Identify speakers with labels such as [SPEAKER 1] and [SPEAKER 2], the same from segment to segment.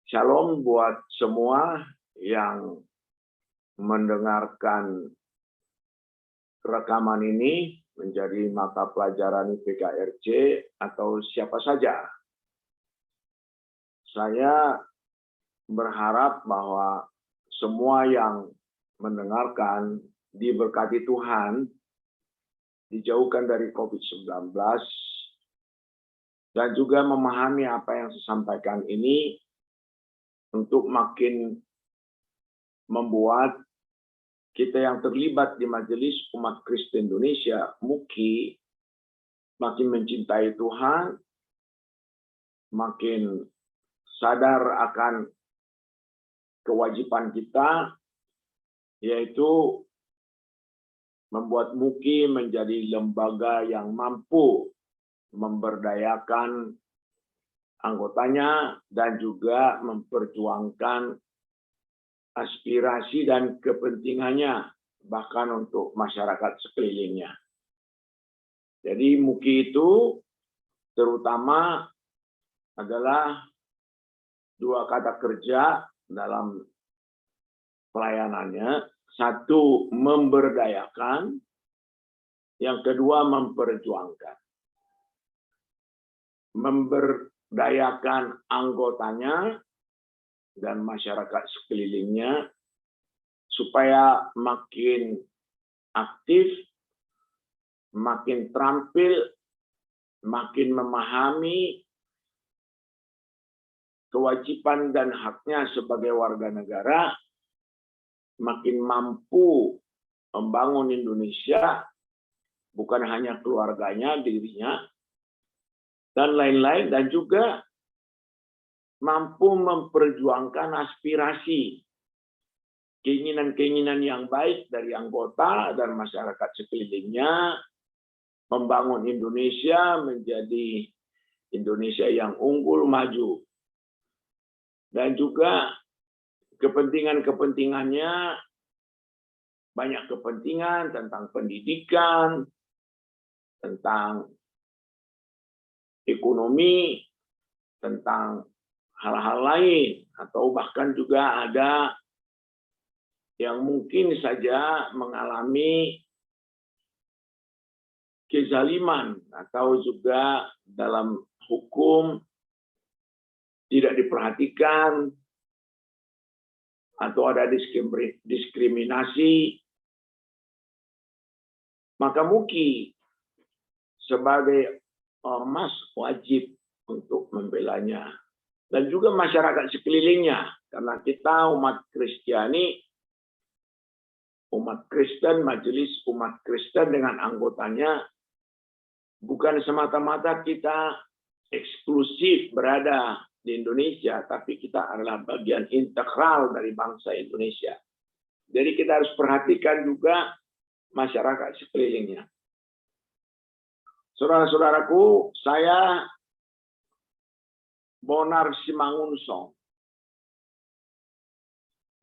[SPEAKER 1] Shalom buat semua yang mendengarkan rekaman ini menjadi mata pelajaran PKRC atau siapa saja. Saya berharap bahwa semua yang mendengarkan diberkati Tuhan, dijauhkan dari COVID-19, dan juga memahami apa yang saya sampaikan ini untuk makin membuat kita yang terlibat di Majelis Umat Kristen Indonesia, MUKI, makin mencintai Tuhan, makin sadar akan kewajiban kita, yaitu membuat MUKI menjadi lembaga yang mampu memberdayakan anggotanya dan juga memperjuangkan aspirasi dan kepentingannya bahkan untuk masyarakat sekelilingnya. Jadi MUKI itu terutama adalah dua kata kerja dalam pelayanannya. Satu, memberdayakan. Yang kedua, memperjuangkan. Memberdayakan anggotanya dan masyarakat sekelilingnya supaya makin aktif, makin terampil, makin memahami kewajiban dan haknya sebagai warga negara, makin mampu membangun Indonesia, bukan hanya keluarganya, dirinya, dan lain-lain, dan juga mampu memperjuangkan aspirasi, keinginan-keinginan yang baik dari anggota dan masyarakat sekelilingnya, membangun Indonesia menjadi Indonesia yang unggul, maju. Dan juga kepentingannya, banyak kepentingan tentang pendidikan, tentang ekonomi, tentang hal-hal lain, atau bahkan juga ada yang mungkin saja mengalami kezaliman atau juga dalam hukum tidak diperhatikan atau ada diskriminasi, maka MUKI sebagai ormas wajib untuk membelanya. Dan juga masyarakat sekelilingnya, karena kita umat Kristiani, umat Kristen, Majelis Umat Kristen dengan anggotanya, bukan semata-mata kita eksklusif berada di Indonesia, tapi kita adalah bagian integral dari bangsa Indonesia. Jadi kita harus perhatikan juga masyarakat sekelilingnya. Saudara-saudaraku, saya Bonar Simangunsong,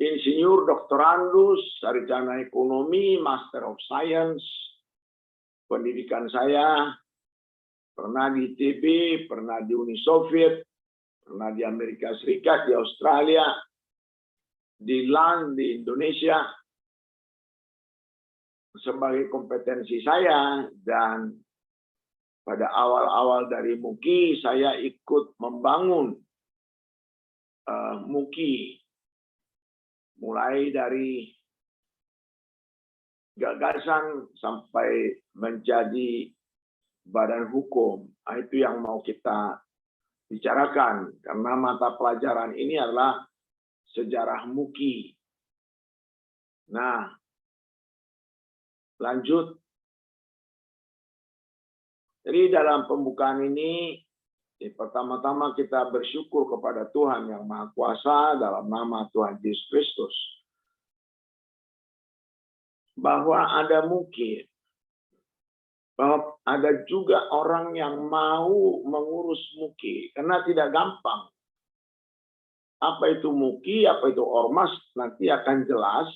[SPEAKER 1] Insinyur Doktorandus, Sarjana Ekonomi, Master of Science. Pendidikan saya pernah di ITB, pernah di Uni Soviet, pernah di Amerika Serikat, di Australia, di LAN, di Indonesia. Sebagai kompetensi saya, dan pada awal-awal dari MUKI, saya ikut membangun MUKI. Mulai dari gagasan sampai menjadi badan hukum. Nah, itu yang mau kita bicarakan. Karena mata pelajaran ini adalah sejarah MUKI. Nah, lanjut. Jadi dalam pembukaan ini, pertama-tama kita bersyukur kepada Tuhan yang Maha Kuasa dalam nama Tuhan Yesus Kristus. Bahwa ada MUKI. Bahwa ada juga orang yang mau mengurus MUKI. Karena tidak gampang. Apa itu MUKI, apa itu ormas, nanti akan jelas.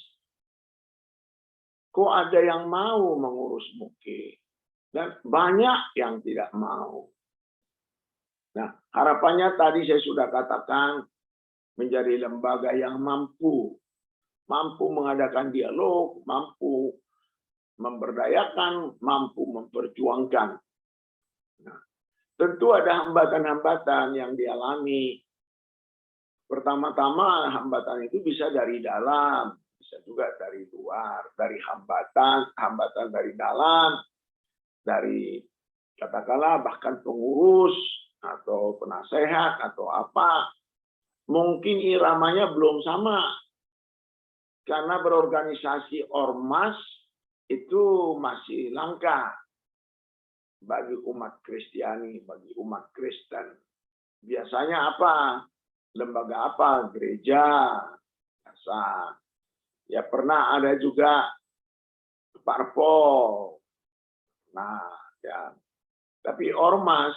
[SPEAKER 1] Kok ada yang mau mengurus MUKI? Dan banyak yang tidak mau. Nah, harapannya tadi saya sudah katakan menjadi lembaga yang mampu mengadakan dialog, mampu memberdayakan, mampu memperjuangkan. Nah, tentu ada hambatan-hambatan yang dialami. Pertama-tama hambatan itu bisa dari dalam, bisa juga dari luar, dari hambatan dari dalam, dari katakanlah bahkan pengurus atau penasehat atau apa. Mungkin iramanya belum sama. Karena berorganisasi ormas itu masih langka bagi umat Kristiani, bagi umat Kristen. Biasanya apa? Lembaga apa? Gereja. Biasa. Ya pernah ada juga parpol. Nah, ya. Tapi ormas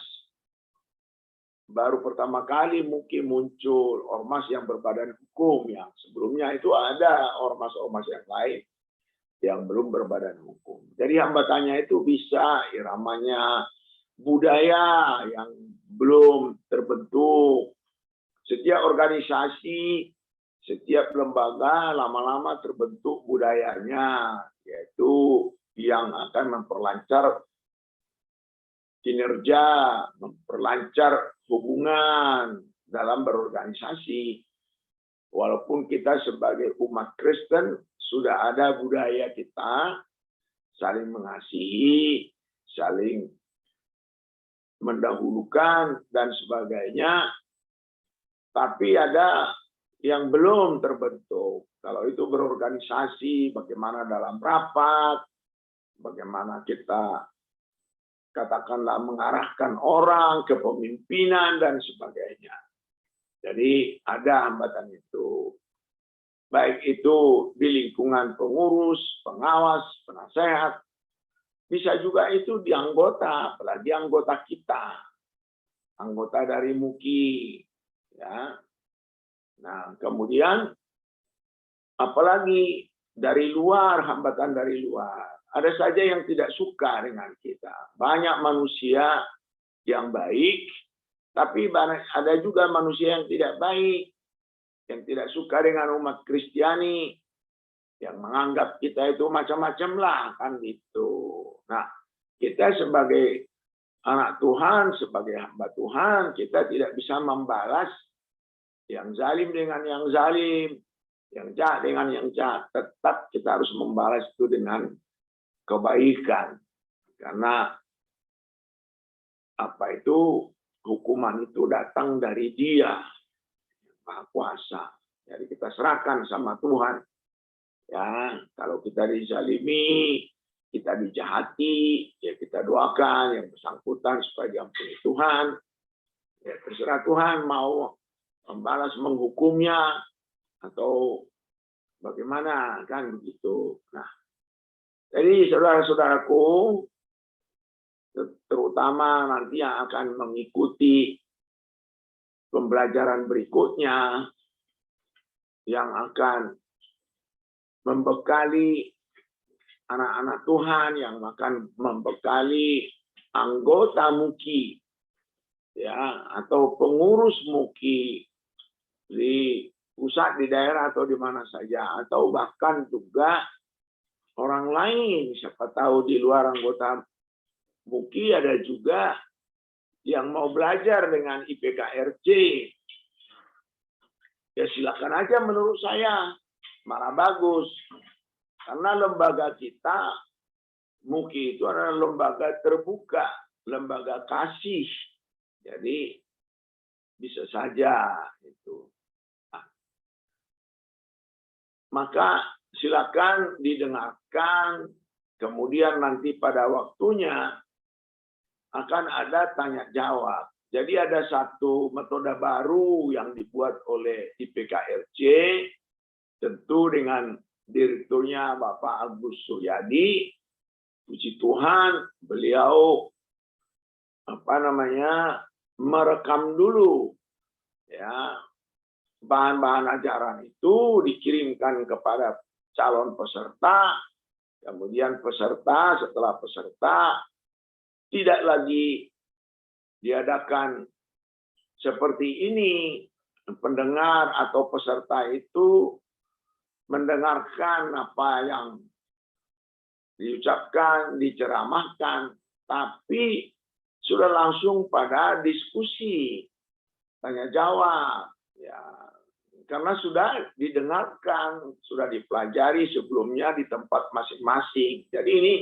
[SPEAKER 1] baru pertama kali mungkin muncul ormas yang berbadan hukum, yang sebelumnya itu ada ormas-ormas yang lain yang belum berbadan hukum. Jadi hambatannya itu bisa iramanya budaya yang belum terbentuk. Setiap organisasi, setiap lembaga lama-lama terbentuk budayanya, yaitu yang akan memperlancar kinerja, memperlancar hubungan dalam berorganisasi. Walaupun kita sebagai umat Kristen sudah ada budaya kita saling mengasihi, saling mendahulukan dan sebagainya, tapi ada yang belum terbentuk. Kalau itu berorganisasi, bagaimana dalam rapat, bagaimana kita katakanlah mengarahkan orang, kepemimpinan, dan sebagainya. Jadi ada hambatan itu. Baik itu di lingkungan pengurus, pengawas, penasehat. Bisa juga itu di anggota, apalagi anggota kita. Anggota dari MUKI. Ya. Nah, kemudian apalagi dari luar, hambatan dari luar. Ada saja yang tidak suka dengan kita. Banyak manusia yang baik, tapi ada juga manusia yang tidak baik, yang tidak suka dengan umat Kristiani, yang menganggap kita itu macam-macam lah, kan gitu. Nah, kita sebagai anak Tuhan, sebagai hamba Tuhan, kita tidak bisa membalas yang zalim dengan yang zalim, yang jahat dengan yang jahat. Tetap kita harus membalas itu dengan kebaikan, karena apa itu hukuman itu datang dari Dia Maha Kuasa. Jadi kita serahkan sama Tuhan. Ya, kalau kita dizalimi, kita dijahati, ya kita doakan yang bersangkutan supaya diampuni Tuhan. Ya terserah Tuhan mau membalas menghukumnya atau bagaimana, kan begitu. Nah, jadi saudara-saudaraku, terutama nanti yang akan mengikuti pembelajaran berikutnya, yang akan membekali anak-anak Tuhan, yang akan membekali anggota MUKI, ya, atau pengurus MUKI di pusat, di daerah, atau di mana saja, atau bahkan juga orang lain, siapa tahu di luar anggota MUKI ada juga yang mau belajar dengan IPKRC. Ya silakan aja, menurut saya malah bagus. Karena lembaga kita, MUKI itu adalah lembaga terbuka, lembaga kasih. Jadi bisa saja itu. Nah, maka silakan didengarkan, kemudian nanti pada waktunya akan ada tanya jawab. Jadi ada satu metode baru yang dibuat oleh IPKRC, tentu dengan direkturnya Bapak Agus Suryadi. Puji Tuhan, beliau merekam dulu, ya, bahan-bahan ajaran itu dikirimkan kepada calon peserta, kemudian peserta setelah peserta tidak lagi diadakan seperti ini, pendengar atau peserta itu mendengarkan apa yang diucapkan, diceramahkan, tapi sudah langsung pada diskusi, tanya jawab, ya, karena sudah didengarkan, sudah dipelajari sebelumnya di tempat masing-masing. Jadi ini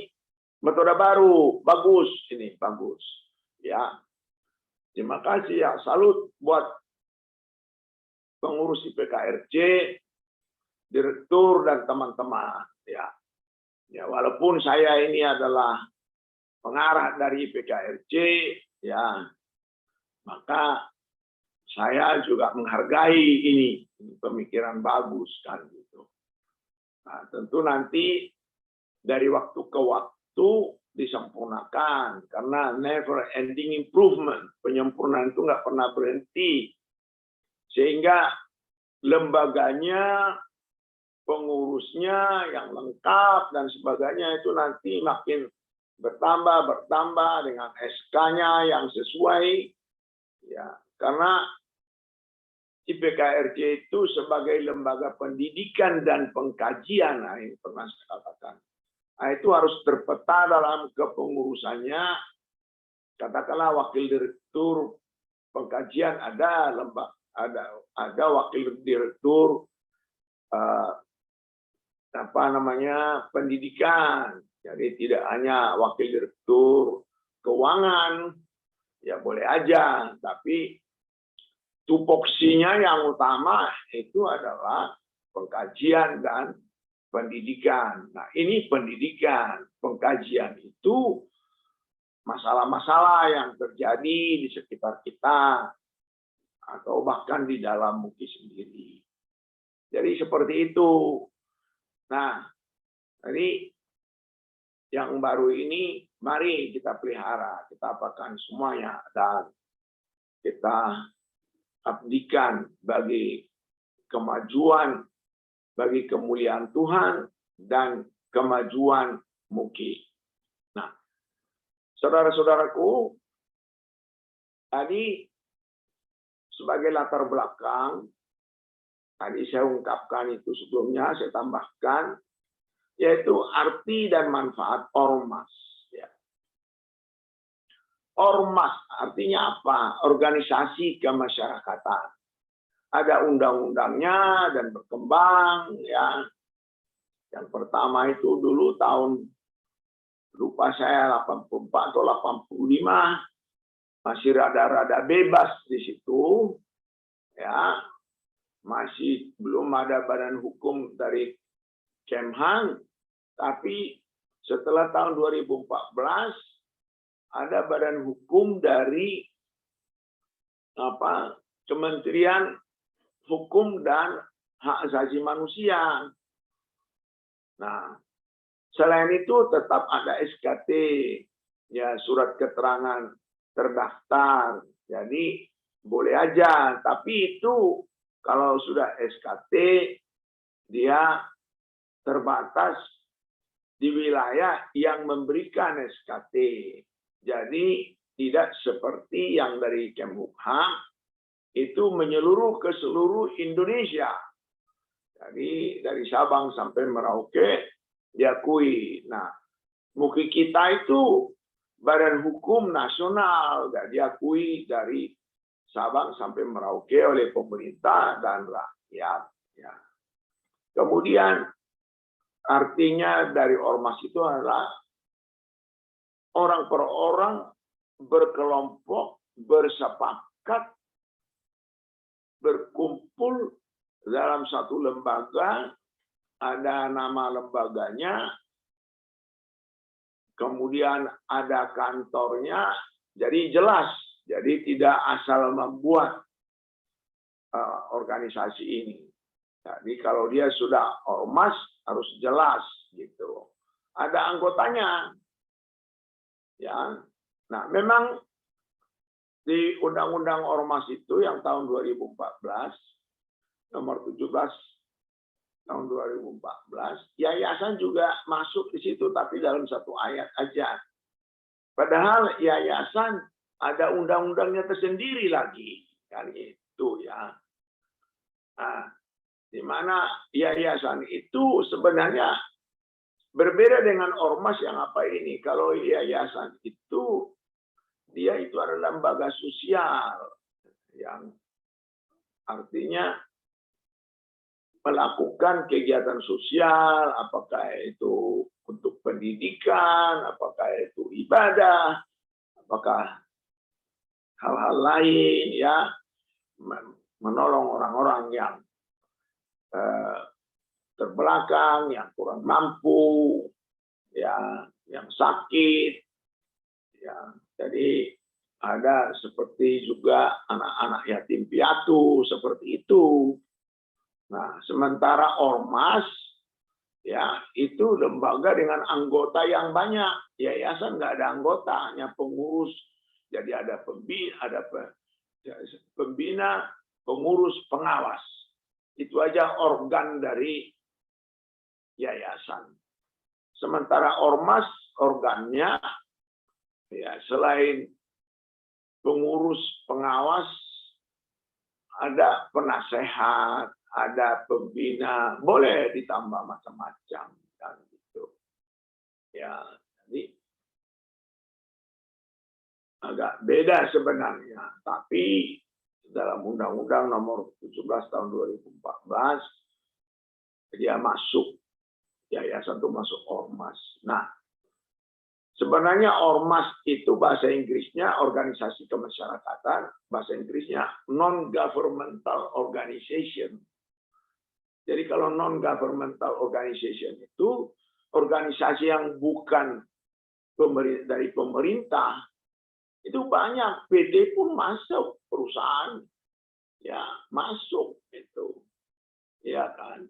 [SPEAKER 1] metode baru, bagus ini, bagus. Ya, terima kasih ya, salut buat pengurus IPKRC, direktur dan teman-teman. Ya, walaupun saya ini adalah pengarah dari IPKRC, ya, maka saya juga menghargai ini pemikiran bagus kan gitu. Nah, tentu nanti dari waktu ke waktu disempurnakan karena never ending improvement, penyempurnaan itu nggak pernah berhenti, sehingga lembaganya, pengurusnya yang lengkap dan sebagainya itu nanti makin bertambah dengan SK-nya yang sesuai, ya, karena IPKRC itu sebagai lembaga pendidikan dan pengkajian, nah ini pernah saya katakan, nah, itu harus terpeta dalam kepengurusannya. Katakanlah wakil direktur pengkajian ada, ada wakil direktur pendidikan. Jadi tidak hanya wakil direktur keuangan, ya boleh aja, tapi tupoksinya yang utama itu adalah pengkajian dan pendidikan. Nah, ini pendidikan, pengkajian itu masalah-masalah yang terjadi di sekitar kita atau bahkan di dalam MUKI sendiri. Jadi seperti itu. Nah, ini yang baru ini mari kita pelihara, kita apakan semuanya dan kita abdikan bagi kemajuan, bagi kemuliaan Tuhan dan kemajuan MUKI. Nah, saudara-saudaraku, tadi sebagai latar belakang, tadi saya ungkapkan itu sebelumnya, saya tambahkan, yaitu arti dan manfaat ormas. Ormas artinya apa? Organisasi kemasyarakatan. Ada undang-undangnya dan berkembang, ya. Yang pertama itu dulu tahun, lupa saya 84 atau 85, masih rada-rada bebas di situ, ya. Masih belum ada badan hukum dari Kemhan, tapi setelah tahun 2014 ada badan hukum dari Kementerian Hukum dan Hak Asasi Manusia. Nah, selain itu tetap ada SKT, ya, surat keterangan terdaftar. Jadi boleh aja, tapi itu kalau sudah SKT dia terbatas di wilayah yang memberikan SKT. Jadi tidak seperti yang dari Kemhukam itu menyeluruh ke seluruh Indonesia. Jadi dari Sabang sampai Merauke diakui. Nah, MUKI kita itu badan hukum nasional, dan diakui dari Sabang sampai Merauke oleh pemerintah dan rakyat. Ya. Kemudian artinya dari ormas itu adalah orang per orang berkelompok, bersepakat, berkumpul dalam satu lembaga, ada nama lembaganya, kemudian ada kantornya, jadi jelas, jadi tidak asal membuat organisasi ini. Jadi kalau dia sudah ormas harus jelas gitu. Ada anggotanya. Ya. Nah, memang di Undang-Undang Ormas itu yang tahun 2014 nomor 17 tahun 2014, yayasan juga masuk di situ tapi dalam satu ayat aja. Padahal yayasan ada undang-undangnya tersendiri lagi, kan itu ya. Nah, di mana yayasan itu sebenarnya berbeda dengan ormas yang apa ini. Kalau yayasan itu, dia itu adalah lembaga sosial yang artinya melakukan kegiatan sosial, apakah itu untuk pendidikan, apakah itu ibadah, apakah hal-hal lain, ya, menolong orang-orang yang terbelakang, yang kurang mampu, ya, yang sakit, ya. Jadi ada seperti juga anak-anak yatim piatu seperti itu. Nah, sementara ormas, ya, itu lembaga dengan anggota yang banyak. Yayasan nggak ada anggota, hanya pengurus. Jadi ada pembina, pengurus, pengawas. Itu aja organ dari yayasan. Sementara ormas, organnya, ya, selain pengurus, pengawas, ada penasehat, ada pembina, boleh ditambah macam-macam, kan gitu. Ya, jadi agak beda sebenarnya, tapi dalam Undang-Undang Nomor 17 Tahun 2014 dia masuk, yayasan itu masuk ormas. Nah, sebenarnya ormas itu bahasa Inggrisnya organisasi kemasyarakatan, bahasa Inggrisnya non-governmental organization. Jadi kalau non-governmental organization itu organisasi yang bukan dari pemerintah, itu banyak. PD pun masuk, perusahaan, ya, masuk itu, ya kan.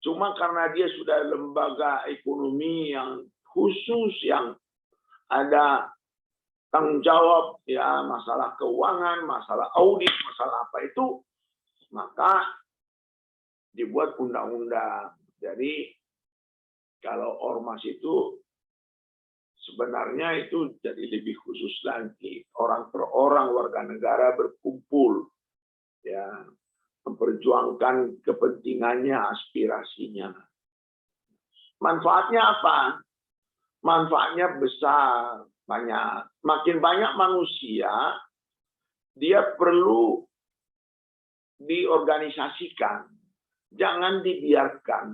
[SPEAKER 1] Cuma karena dia sudah lembaga ekonomi yang khusus, yang ada tanggung jawab, ya, masalah keuangan, masalah audit, masalah apa itu, maka dibuat undang-undang. Jadi kalau ormas itu sebenarnya itu jadi lebih khusus lagi. Orang per orang, warga negara berkumpul, ya, memperjuangkan kepentingannya, aspirasinya. Manfaatnya apa? Manfaatnya besar, banyak. Makin banyak manusia, dia perlu diorganisasikan. Jangan dibiarkan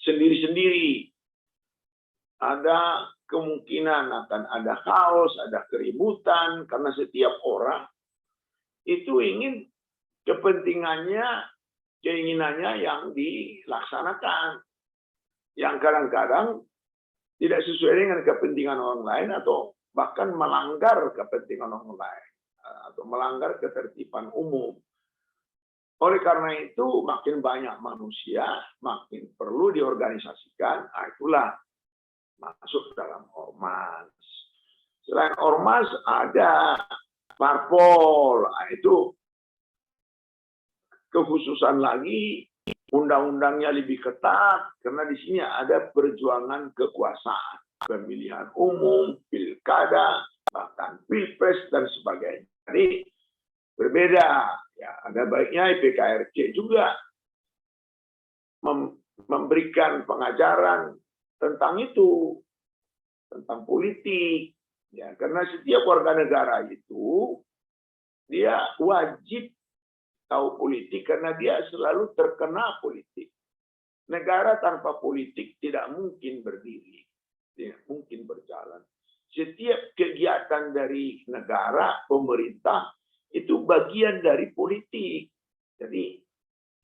[SPEAKER 1] sendiri-sendiri. Ada kemungkinan akan ada kaos, ada keributan, karena setiap orang itu ingin kepentingannya, keinginannya yang dilaksanakan. Yang kadang-kadang tidak sesuai dengan kepentingan orang lain, atau bahkan melanggar kepentingan orang lain, atau melanggar ketertiban umum. Oleh karena itu, makin banyak manusia, makin perlu diorganisasikan. Itulah masuk dalam ormas. Selain ormas ada parpol. Itu kekhususan lagi, undang-undangnya lebih ketat karena di sini ada perjuangan kekuasaan, pemilihan umum, pilkada, bahkan pilpres dan sebagainya. Jadi berbeda. Ya, ada baiknya IPKRC juga memberikan pengajaran tentang itu, tentang politik, ya, karena setiap warga negara itu dia wajib tahu politik karena dia selalu terkena politik. Negara tanpa politik tidak mungkin berdiri, tidak mungkin berjalan. Setiap kegiatan dari negara, pemerintah itu bagian dari politik. Jadi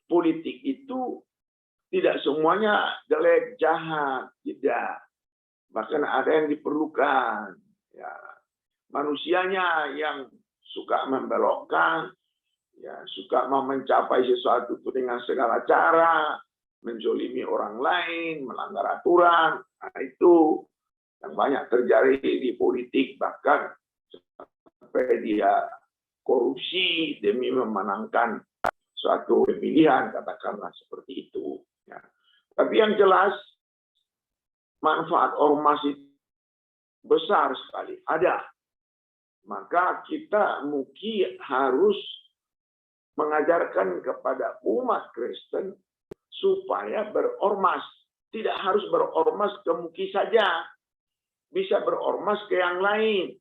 [SPEAKER 1] politik itu tidak semuanya jelek, jahat, tidak. Bahkan ada yang diperlukan. Ya, manusianya yang suka membelokkan, ya, suka mau mencapai sesuatu itu dengan segala cara, menzolimi orang lain, melanggar aturan. Nah, itu yang banyak terjadi di politik, bahkan sampai dia korupsi demi memenangkan suatu pemilihan, katakanlah seperti itu. Ya. Tapi yang jelas manfaat ormas itu besar sekali, ada. Maka kita mungkin harus mengajarkan kepada umat Kristen supaya berormas. Tidak harus berormas ke MUKI saja, bisa berormas ke yang lain.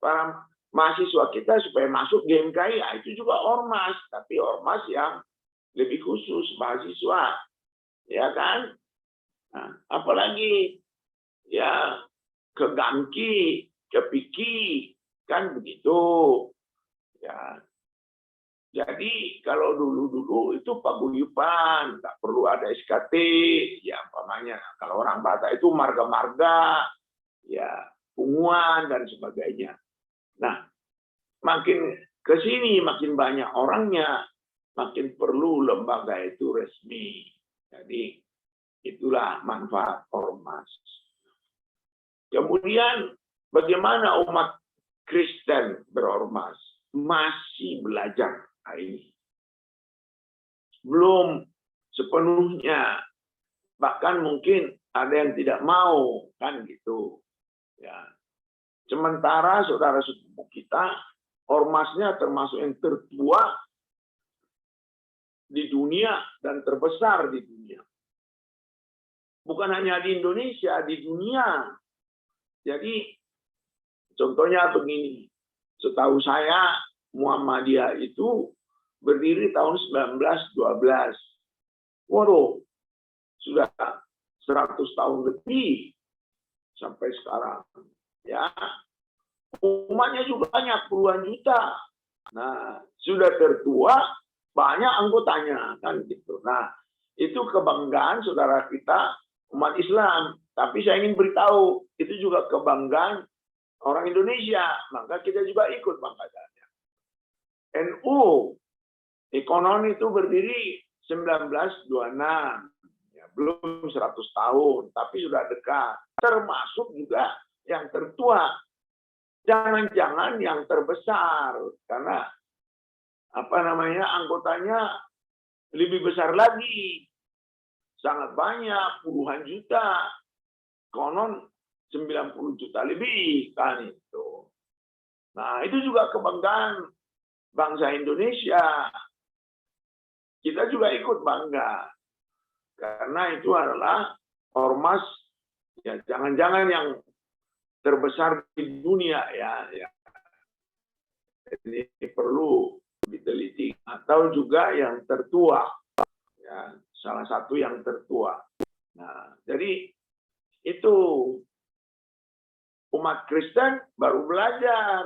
[SPEAKER 1] Para mahasiswa kita supaya masuk GMKI, itu juga ormas, tapi ormas yang lebih khusus mahasiswa, ya kan? Nah, apalagi ya ke GAMKI, ke PIKI, kan begitu. Ya, jadi kalau dulu itu paguyuban, nggak perlu ada SKT, ya umpamanya. Kalau orang Batak itu marga-marga, ya punguan dan sebagainya. Nah, makin ke sini makin banyak orangnya, makin perlu lembaga itu resmi. Jadi itulah manfaat ormas. Kemudian bagaimana umat Kristen berormas? Masih belajar. Ini belum sepenuhnya, bahkan mungkin ada yang tidak mau, kan gitu ya. Sementara saudara sepupu kita ormasnya termasuk yang tertua di dunia dan terbesar di dunia, bukan hanya di Indonesia, di dunia. Jadi contohnya begini, setahu saya Muhammadiyah itu berdiri tahun 1912. Waduh, sudah 100 tahun lebih sampai sekarang. Ya, umatnya juga banyak, puluhan juta. Nah, sudah tertua, banyak anggotanya, kan gitu. Nah, itu kebanggaan saudara kita umat Islam. Tapi saya ingin beritahu, itu juga kebanggaan orang Indonesia. Maka kita juga ikut banggaannya. NU Konon itu berdiri 1926, ya, belum 100 tahun, tapi sudah dekat. Termasuk juga yang tertua, jangan-jangan yang terbesar, karena anggotanya lebih besar lagi, sangat banyak, puluhan juta, konon 90 juta lebih kan itu. Nah, itu juga kebanggaan bangsa Indonesia. Kita juga ikut bangga, karena itu adalah ormas, ya jangan-jangan yang terbesar di dunia, ya. Ini perlu diteliti. Atau juga yang tertua, ya, salah satu yang tertua. Nah, jadi itu umat Kristen baru belajar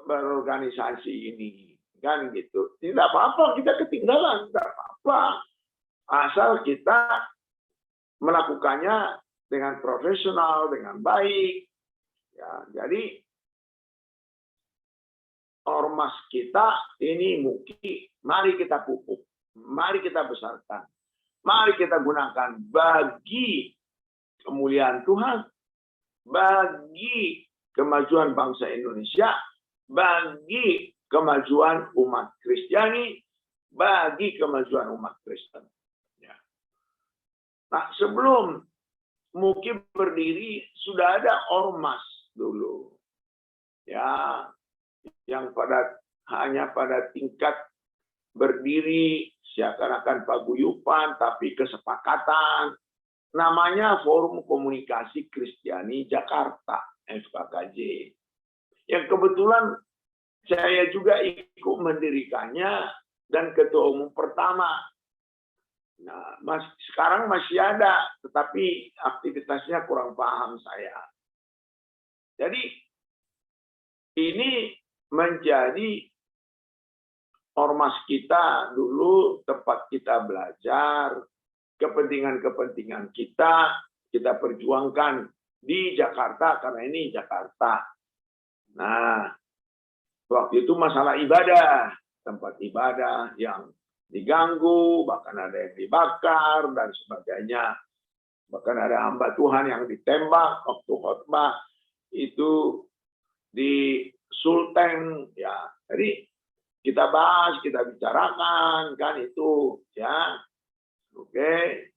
[SPEAKER 1] berorganisasi ini. Kan gitu. Tidak apa-apa, kita ketinggalan, tidak apa-apa. Asal kita melakukannya dengan profesional, dengan baik. Ya, jadi ormas kita ini MUKI, mari kita pupuk, mari kita besarkan, mari kita gunakan bagi kemuliaan Tuhan, bagi kemajuan bangsa Indonesia, bagi kemajuan umat Kristiani, bagi kemajuan umat Kristen. Ya. Nah, sebelum MUKI berdiri, sudah ada ormas dulu. Ya, yang hanya pada tingkat berdiri, seakan-akan paguyuban, tapi kesepakatan. Namanya Forum Komunikasi Kristiani Jakarta, FKKJ. Yang kebetulan saya juga ikut mendirikannya dan ketua umum pertama. Nah, sekarang masih ada, tetapi aktivitasnya kurang paham saya. Jadi ini menjadi ormas kita dulu, tempat kita belajar, kepentingan-kepentingan kita perjuangkan di Jakarta, karena ini Jakarta. Nah, waktu itu masalah ibadah, tempat ibadah yang diganggu, bahkan ada yang dibakar, dan sebagainya. Bahkan ada hamba Tuhan yang ditembak waktu khotbah, itu di Sulteng, ya. Jadi kita bahas, kita bicarakan, kan itu, ya. Oke.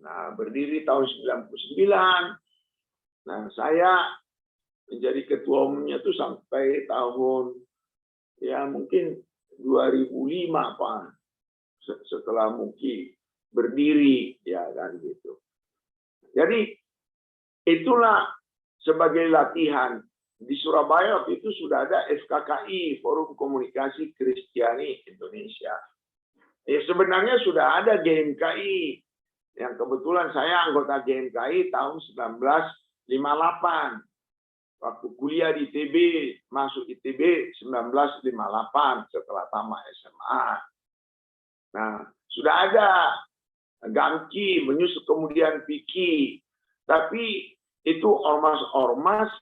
[SPEAKER 1] Nah, berdiri tahun 99. Nah, saya menjadi ketua umumnya itu sampai tahun, ya mungkin 2005 Pak, setelah MUKI berdiri, ya kan gitu. Jadi itulah sebagai latihan. Di Surabaya waktu itu sudah ada FKKI, Forum Komunikasi Kristiani Indonesia. Ya sebenarnya sudah ada GMKI, yang kebetulan saya anggota GMKI tahun 1958. Waktu kuliah di ITB, masuk ITB 1958 setelah tamat SMA. Nah, sudah ada GAMKI, menyusul kemudian PIKI. Tapi itu ormas-ormas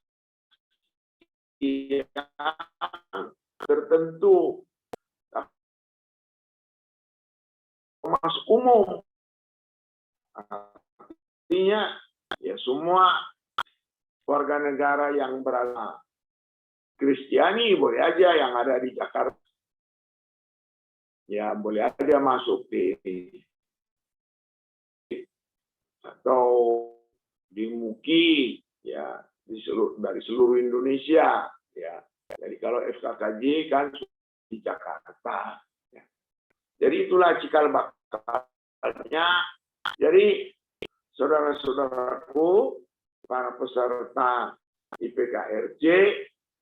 [SPEAKER 1] yang tertentu, ormas umum. Artinya ya semua warga negara yang beragama Kristiani boleh aja yang ada di Jakarta. Ya boleh aja masuk di atau di MUKI ya dari seluruh Indonesia ya. Jadi kalau FKKJ kan di Jakarta. Ya. Jadi itulah cikal bakalnya. Jadi saudara-saudaraku, para peserta IPKRJ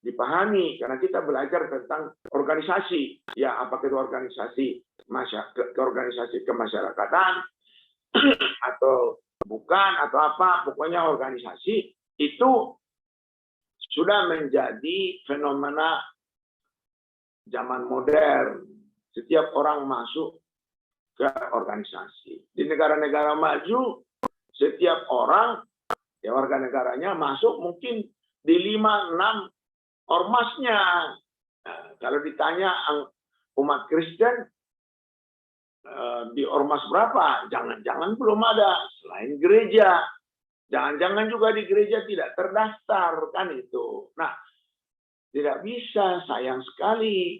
[SPEAKER 1] dipahami karena kita belajar tentang organisasi. Ya, apakah itu organisasi kemasyarakatan atau bukan atau apa, pokoknya organisasi itu sudah menjadi fenomena zaman modern. Setiap orang masuk ke organisasi. Di negara-negara maju, setiap orang, ya warga negaranya masuk mungkin di 5-6 ormasnya. Nah, kalau ditanya umat Kristen, di ormas berapa? Jangan-jangan belum ada, selain gereja. Jangan-jangan juga di gereja tidak terdaftar, kan itu. Nah, tidak bisa, sayang sekali.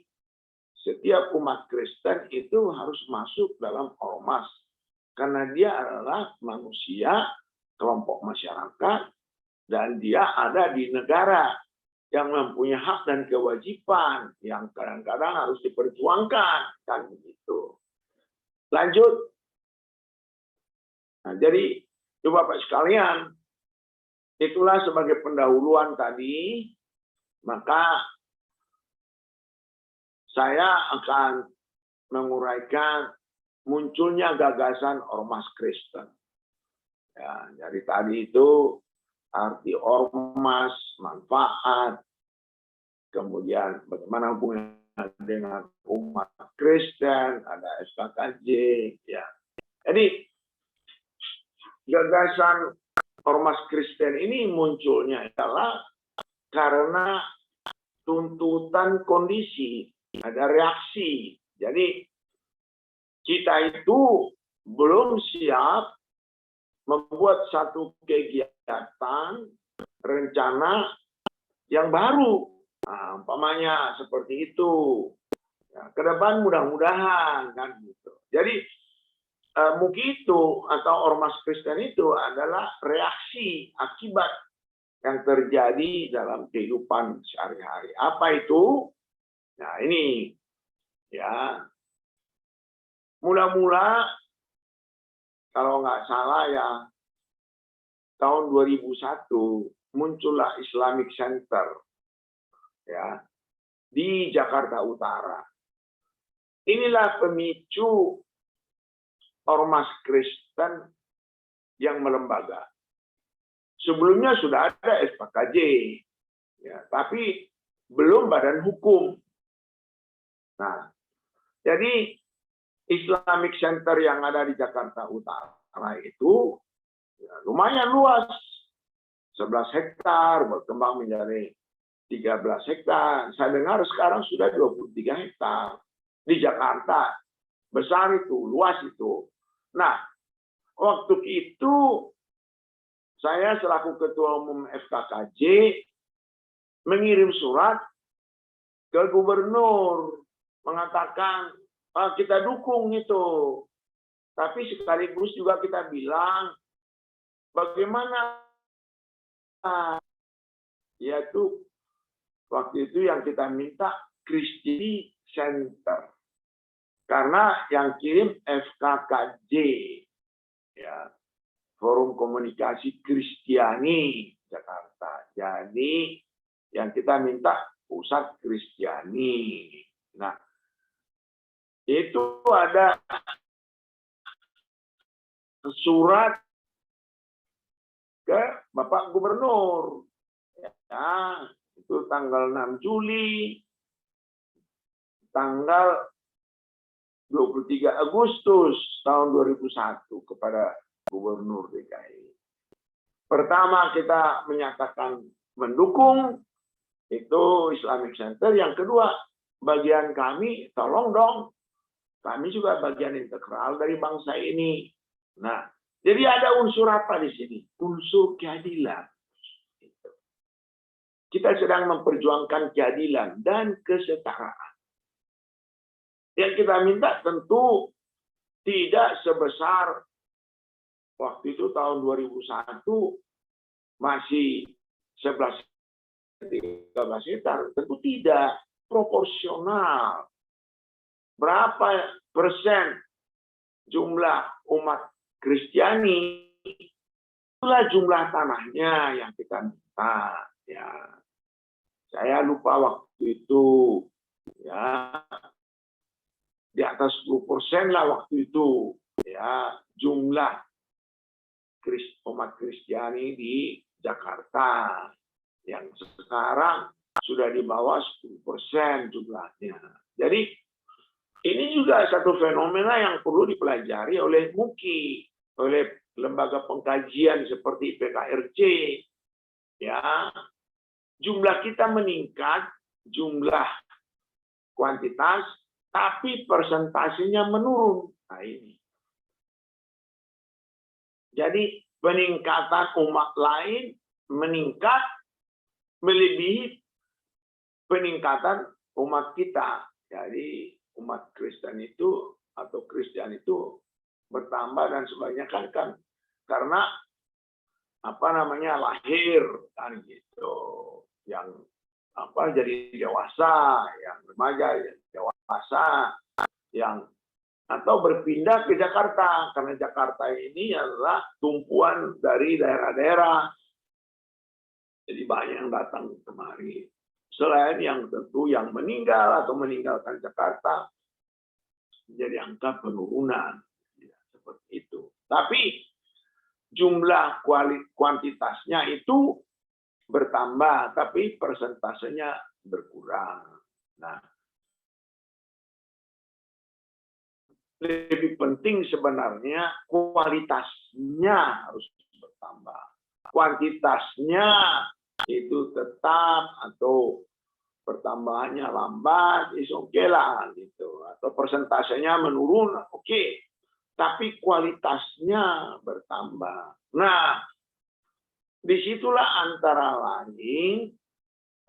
[SPEAKER 1] Setiap umat Kristen itu harus masuk dalam ormas. Karena dia adalah manusia, kelompok masyarakat, dan dia ada di negara yang mempunyai hak dan kewajiban yang kadang-kadang harus diperjuangkan. Kan begitu. Lanjut. Nah, jadi, Bapak sekalian, itulah sebagai pendahuluan tadi, maka saya akan menguraikan munculnya gagasan ormas Kristen. Ya, jadi tadi itu arti ormas, manfaat, kemudian bagaimana hubungan dengan umat Kristen, ada FKKJ. Ya. Jadi gagasan ormas Kristen ini munculnya adalah karena tuntutan kondisi. Ada reaksi. Jadi kita itu belum siap membuat satu kegiatan, rencana yang baru. Nah, umpamanya seperti itu. Ya, ke depan mudah-mudahan kan gitu. Jadi MUKI itu atau ormas Kristen itu adalah reaksi akibat yang terjadi dalam kehidupan sehari-hari. Apa itu? Nah ini ya mula-mula kalau nggak salah ya tahun 2001 muncullah Islamic Center ya di Jakarta Utara. Inilah pemicu ormas Kristen yang melembaga. Sebelumnya sudah ada FKKJ, ya, tapi belum badan hukum. Nah, jadi Islamic Center yang ada di Jakarta Utara itu ya, lumayan luas, 11 hektar, berkembang menjadi 13 hektar. Saya dengar sekarang sudah 23 hektar di Jakarta. Besar itu, luas itu. Nah, waktu itu saya selaku Ketua Umum FKKJ mengirim surat ke gubernur mengatakan kita dukung itu. Tapi sekaligus juga kita bilang bagaimana yaitu waktu itu yang kita minta Kristiani Center. Karena yang kirim FKKJ, ya, Forum Komunikasi Kristiani Jakarta. Jadi yang kita minta Pusat Kristiani. Nah, itu ada surat ke Bapak Gubernur. Ya, itu tanggal 6 Juli, tanggal 23 Agustus tahun 2001 kepada Gubernur DKI. Pertama kita menyatakan mendukung itu Islamic Center. Yang kedua, bagian kami, tolong dong, kami juga bagian integral dari bangsa ini. Nah, jadi ada unsur apa di sini? Unsur keadilan. Kita sedang memperjuangkan keadilan dan kesetaraan. Yang kita minta tentu tidak sebesar waktu itu tahun 2001 masih 11-13 hektar. Tentu tidak proporsional. Berapa persen jumlah umat Kristiani, itulah jumlah tanahnya yang kita minta. Ya, saya lupa waktu itu, ya, di atas 10% lah waktu itu, ya, jumlah umat Kristiani di Jakarta, yang sekarang sudah di bawah 10% jumlahnya. Jadi ini juga satu fenomena yang perlu dipelajari oleh MUKI, oleh lembaga pengkajian seperti PKRC. Ya, jumlah kita meningkat, jumlah kuantitas, tapi persentasenya menurun. Nah ini. Jadi peningkatan umat lain meningkat melebihi peningkatan umat kita. Jadi umat Kristen itu atau Kristian itu bertambah dan sebagainya kan karena apa namanya lahir kan gitu, yang apa jadi dewasa, yang remaja dewasa, yang atau berpindah ke Jakarta karena Jakarta ini adalah tumpuan dari daerah-daerah, jadi banyak yang datang kemari. Selain yang tentu yang meninggal atau meninggalkan Jakarta, menjadi angka penurunan, ya, seperti itu. Tapi jumlah kuantitasnya itu bertambah, tapi persentasenya berkurang. Nah, lebih penting sebenarnya kualitasnya harus bertambah. Kuantitasnya itu tetap atau pertambahannya lambat, is oke lah gitu. Atau persentasenya menurun, oke. Tapi kualitasnya bertambah. Nah, disitulah antara lain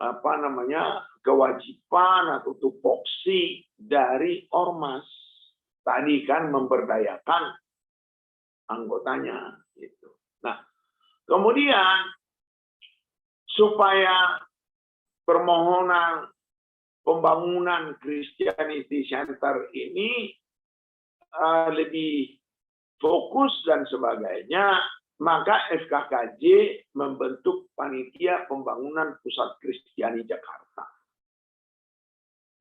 [SPEAKER 1] apa namanya kewajiban atau tupoksi dari ormas. Tadi kan memberdayakan anggotanya gitu. Nah, kemudian supaya permohonan pembangunan Christianity Center ini lebih fokus dan sebagainya, maka FKKJ membentuk panitia pembangunan Pusat Kristiani Jakarta.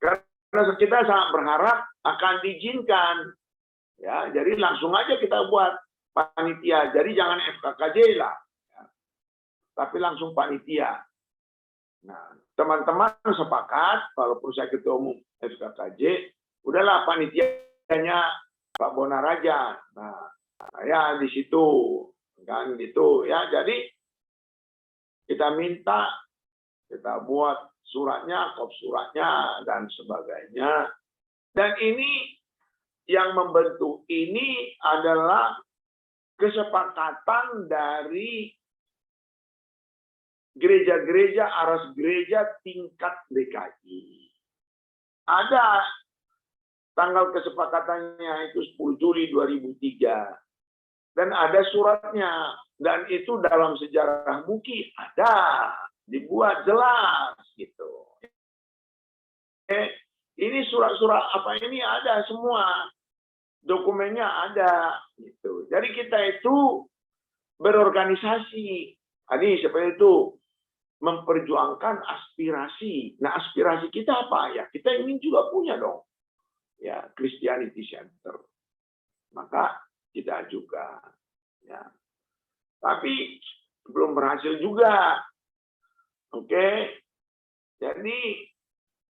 [SPEAKER 1] Karena kita sangat berharap akan diizinkan, ya, jadi langsung aja kita buat panitia. Jadi jangan FKKJ lah, ya, tapi langsung panitia. Nah, teman-teman sepakat, walaupun saya ketua umum FKKJ, udahlah panitianya Pak Bonaraja. Nah, saya di situ kan gitu ya. Jadi kita minta, kita buat suratnya, kop suratnya dan sebagainya. Dan ini yang membentuk ini adalah kesepakatan dari gereja-gereja, aras gereja tingkat DKI. Ada tanggal kesepakatannya itu 10 Juli 2003. Dan ada suratnya. Dan itu dalam sejarah MUKI ada. Dibuat jelas gitu. Ini surat-surat apa ini ada semua, dokumennya ada gitu. Jadi kita itu berorganisasi. Tadi seperti itu memperjuangkan aspirasi. Nah, aspirasi kita apa ya? Kita ingin juga punya dong. Ya, Christianity Center. Maka kita juga ya. Tapi belum berhasil juga. Oke. Jadi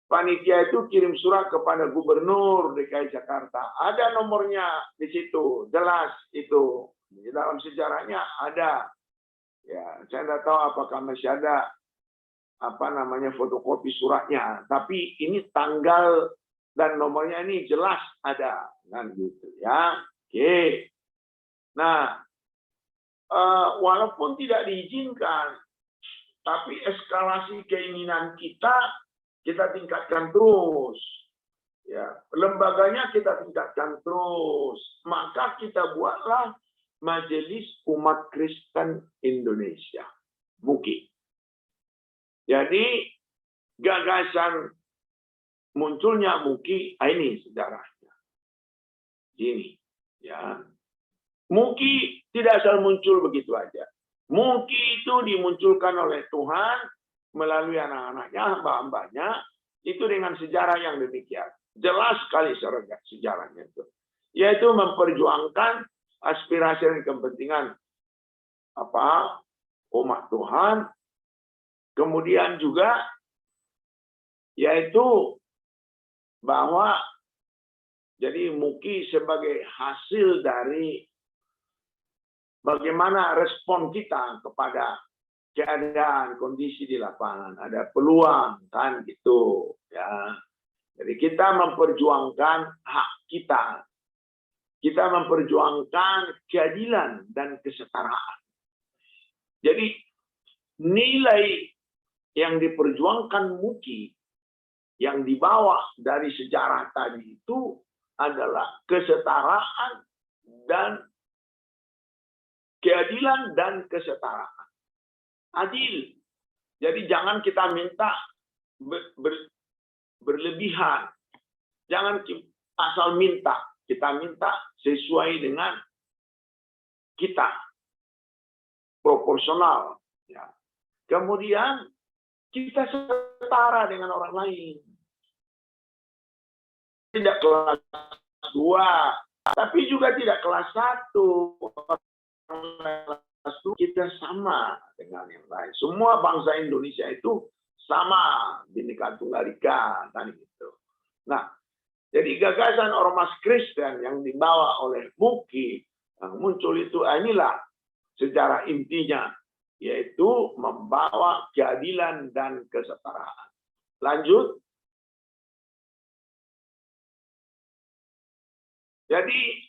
[SPEAKER 1] panitia itu kirim surat kepada Gubernur DKI Jakarta. Ada nomornya di situ, jelas itu. Di dalam sejarahnya ada. Ya, saya tidak tahu apakah masih ada apa namanya fotokopi suratnya. Tapi ini tanggal dan nomornya ini jelas ada, kan gitu ya. Oke. Nah, walaupun tidak diizinkan, tapi eskalasi keinginan kita tingkatkan terus. Ya, lembaganya kita tingkatkan terus. Maka kita buatlah Majelis Umat Kristen Indonesia, MUKI. Jadi gagasan munculnya MUKI, ini sejarahnya. Ini, ya. MUKI tidak asal muncul begitu aja. MUKI itu dimunculkan oleh Tuhan melalui anak-anaknya, hamba-hambanya, itu dengan sejarah yang demikian. Jelas sekali sejarahnya itu. Yaitu memperjuangkan aspirasi dan kepentingan umat Tuhan. Kemudian juga yaitu bahwa jadi MUKI sebagai hasil dari bagaimana respon kita kepada keadaan kondisi di lapangan, ada peluang kan gitu ya. Jadi kita memperjuangkan hak kita. Kita memperjuangkan keadilan dan kesetaraan. Jadi nilai yang diperjuangkan MUKI yang dibawa dari sejarah tadi itu adalah kesetaraan dan keadilan dan kesetaraan. Adil. Jadi jangan kita minta berlebihan. Jangan asal minta. Kita minta sesuai dengan kita. Proporsional. Ya. Kemudian kita setara dengan orang lain. Tidak kelas 2, tapi juga tidak kelas 1. Kita sama dengan yang lain. Semua bangsa Indonesia itu sama, Bhinneka Tunggal Ika, kan gitu. Nah, jadi gagasan ormas Kristen yang dibawa oleh MUKI yang muncul itu, inilah sejarah intinya, yaitu membawa keadilan dan kesetaraan. Lanjut. Jadi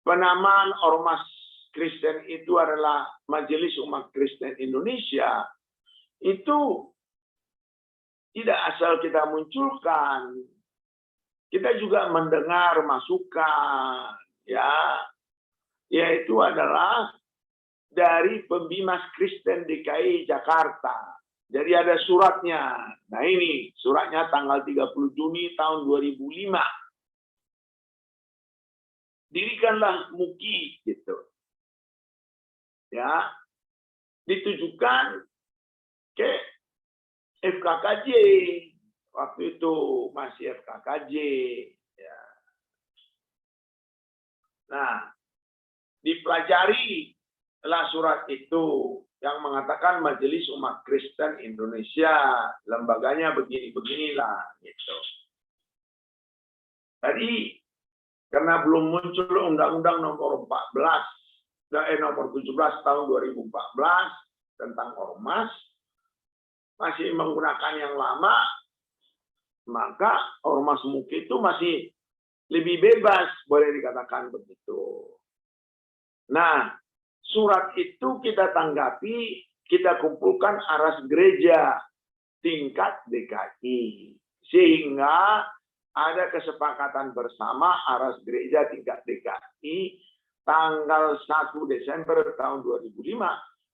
[SPEAKER 1] penamaan ormas Kristen itu adalah Majelis Umat Kristen Indonesia. Itu tidak asal kita munculkan. Kita juga mendengar masukan, ya, yaitu adalah dari Pembimas Kristen DKI Jakarta. Jadi ada suratnya. Nah ini suratnya tanggal 30 Juni tahun 2005. Dirikanlah MUKI gitu. Ya. Ditujukan ke FKKJ. Waktu itu masih FKKJ. Ya. Nah, dipelajari lah surat itu yang mengatakan Majelis Umat Kristen Indonesia, lembaganya begini-beginilah gitu. Tadi karena belum muncul Undang-Undang nomor 17 tahun 2014 tentang ormas, masih menggunakan yang lama, maka ormas MUKI itu masih lebih bebas, boleh dikatakan begitu. Nah, surat itu kita tanggapi, kita kumpulkan aras gereja tingkat DKI. Sehingga ada kesepakatan bersama aras gereja tingkat DKI tanggal 1 Desember tahun 2005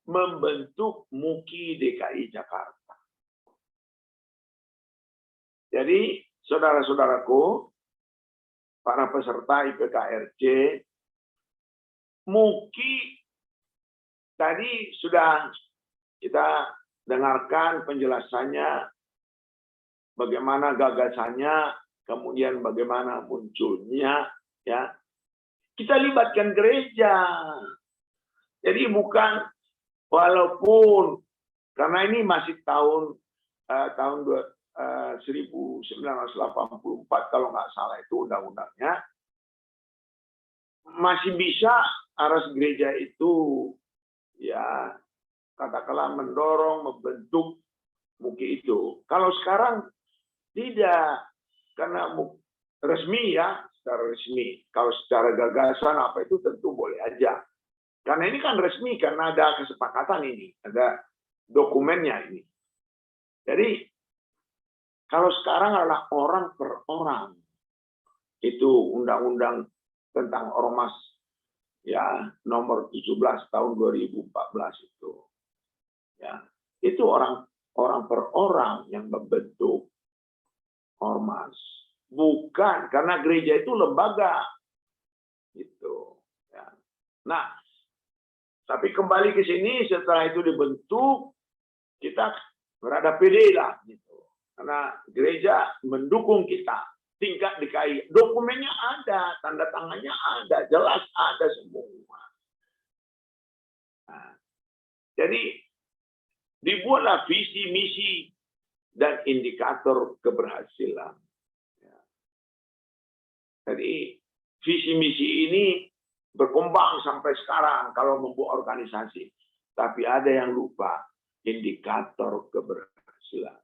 [SPEAKER 1] membentuk MUKI DKI Jakarta. Jadi saudara-saudaraku, para peserta IPKRC, MUKI tadi sudah kita dengarkan penjelasannya, bagaimana gagasannya, kemudian bagaimana munculnya, ya. Kita libatkan gereja. Jadi bukan, walaupun karena ini masih tahun 1984 kalau nggak salah itu undang-undangnya, masih bisa aras gereja itu ya katakanlah mendorong, membentuk MUKI itu. Kalau sekarang tidak, karena resmi ya, secara resmi. Kalau secara gagasan apa itu tentu boleh aja. Karena ini kan resmi, karena ada kesepakatan ini, ada dokumennya ini. Jadi kalau sekarang adalah orang per orang, itu undang-undang tentang ormas ya nomor 17 tahun 2014 itu. Ya, itu orang per orang yang membentuk ormas. Bukan, karena gereja itu lembaga. Gitu. Ya. Nah, tapi kembali ke sini setelah itu dibentuk, kita berada pede lah. Gitu. Karena gereja mendukung kita. Tingkat DKI, dokumennya ada, tanda tangannya ada, jelas ada semua. Nah, jadi dibuatlah visi, misi, dan indikator keberhasilan. Ya. Jadi visi misi ini berkembang sampai sekarang kalau membuat organisasi. Tapi ada yang lupa, indikator keberhasilan.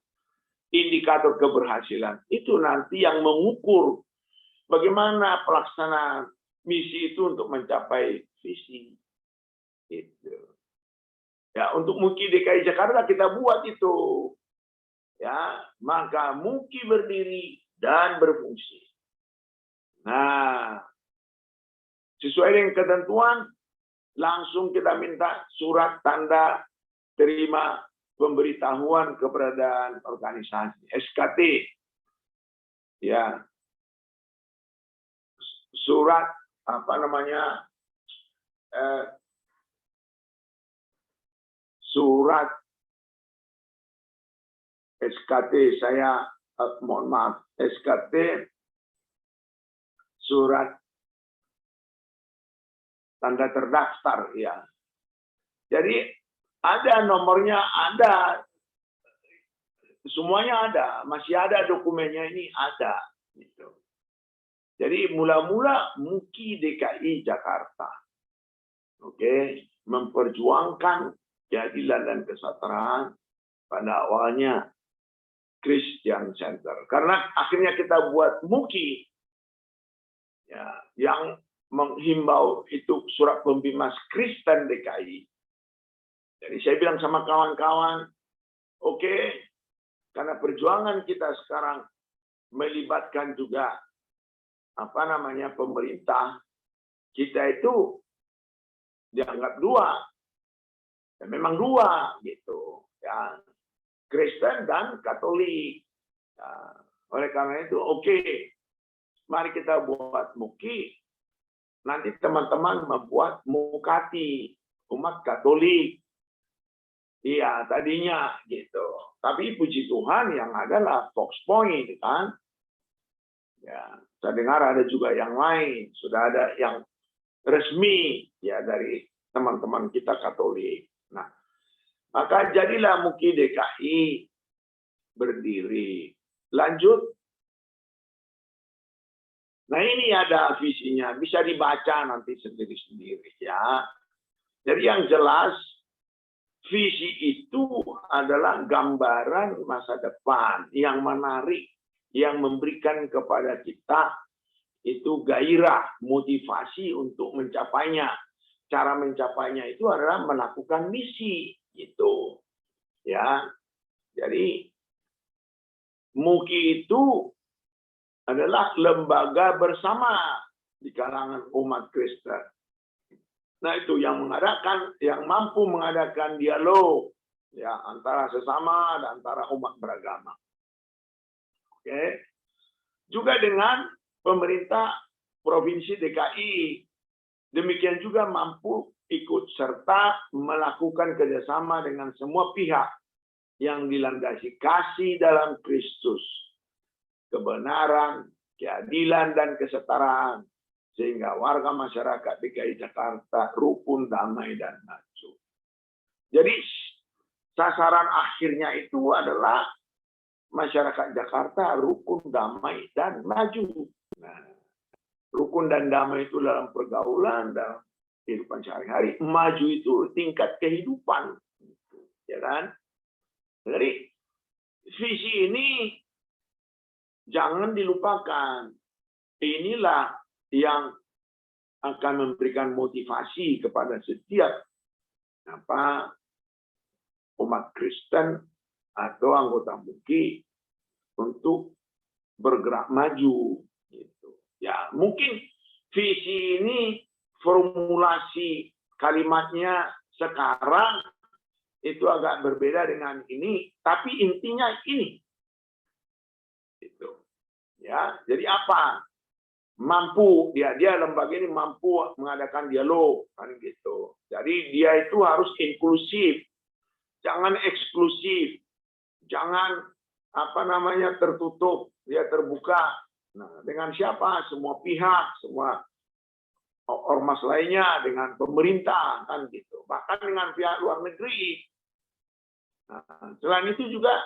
[SPEAKER 1] Indikator keberhasilan itu nanti yang mengukur bagaimana pelaksanaan misi itu untuk mencapai visi. Itu. Ya, untuk MUKI DKI Jakarta kita buat itu. Ya, maka MUKI berdiri dan berfungsi. Nah, sesuai dengan ketentuan, langsung kita minta surat tanda terima pemberitahuan keberadaan organisasi, SKT. Ya. Surat apa namanya? Surat SKT, saya mohon maaf, SKT surat tanda terdaftar ya. Jadi ada nomornya, ada semuanya ada, masih ada dokumennya ini ada. Gitu. Jadi mula-mula MUKI DKI Jakarta, oke, memperjuangkan keadilan dan kesetaraan pada awalnya Christian Center. Karena akhirnya kita buat MUKI ya, yang menghimbau itu surat pembimas Kristen DKI. Jadi saya bilang sama kawan-kawan, oke, karena perjuangan kita sekarang melibatkan juga apa namanya pemerintah, kita itu dianggap dua, dan memang dua gitu, ya Kristen dan Katolik. Ya, oleh karena itu, oke, mari kita buat MUKI. Nanti teman-teman membuat MUKATI, umat Katolik. Iya, tadinya gitu. Tapi puji Tuhan yang adalah Fox Point kan. Ya, saya dengar ada juga yang lain, sudah ada yang resmi ya dari teman-teman kita Katolik. Nah, maka jadilah MUKI DKI berdiri. Lanjut. Nah, ini ada visinya, bisa dibaca nanti sendiri-sendiri ya. Jadi yang jelas visi itu adalah gambaran masa depan yang menarik, yang memberikan kepada kita itu gairah, motivasi untuk mencapainya. Cara mencapainya itu adalah melakukan misi, gitu. Ya, jadi MUKI itu adalah lembaga bersama di kalangan umat Kristen. Nah, itu yang mengadakan, yang mampu mengadakan dialog ya antara sesama dan antara umat beragama. Oke. Juga dengan pemerintah Provinsi DKI. Demikian juga mampu ikut serta melakukan kerjasama dengan semua pihak yang dilandasi kasih dalam Kristus, kebenaran, keadilan, dan kesetaraan, sehingga warga masyarakat DKI Jakarta rukun, damai, dan maju. Jadi sasaran akhirnya itu adalah masyarakat Jakarta rukun, damai, dan maju. Nah, rukun dan damai itu dalam pergaulan, dalam kehidupan sehari-hari. Maju itu tingkat kehidupan, ya kan? Jadi visi ini jangan dilupakan. Inilah yang akan memberikan motivasi kepada setiap umat Kristen atau anggota MUKI untuk bergerak maju. Gitu. Ya, mungkin visi ini formulasi kalimatnya sekarang itu agak berbeda dengan ini, tapi intinya ini. Gitu. Ya, jadi apa? Mampu dia lembaga ini mampu mengadakan dialog kan gitu. Jadi dia itu harus inklusif, jangan eksklusif, jangan tertutup, dia terbuka. Nah, dengan siapa? Semua pihak, semua ormas lainnya, dengan pemerintah kan gitu. Bahkan dengan pihak luar negeri. Nah, selain itu juga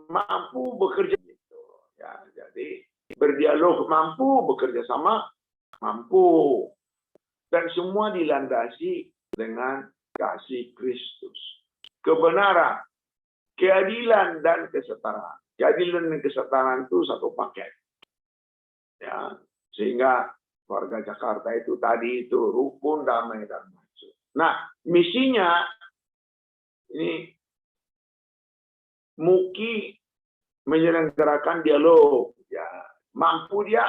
[SPEAKER 1] mampu bekerja gitu. Ya, jadi berdialog mampu, bekerja sama mampu, dan semua dilandasi dengan kasih Kristus, kebenaran, keadilan, dan kesetaraan. Keadilan dan kesetaraan itu satu paket, ya, sehingga warga Jakarta itu tadi itu rukun, damai, dan maju. Nah, misinya ini MUKI menyelenggarakan dialog, ya, mampu dia,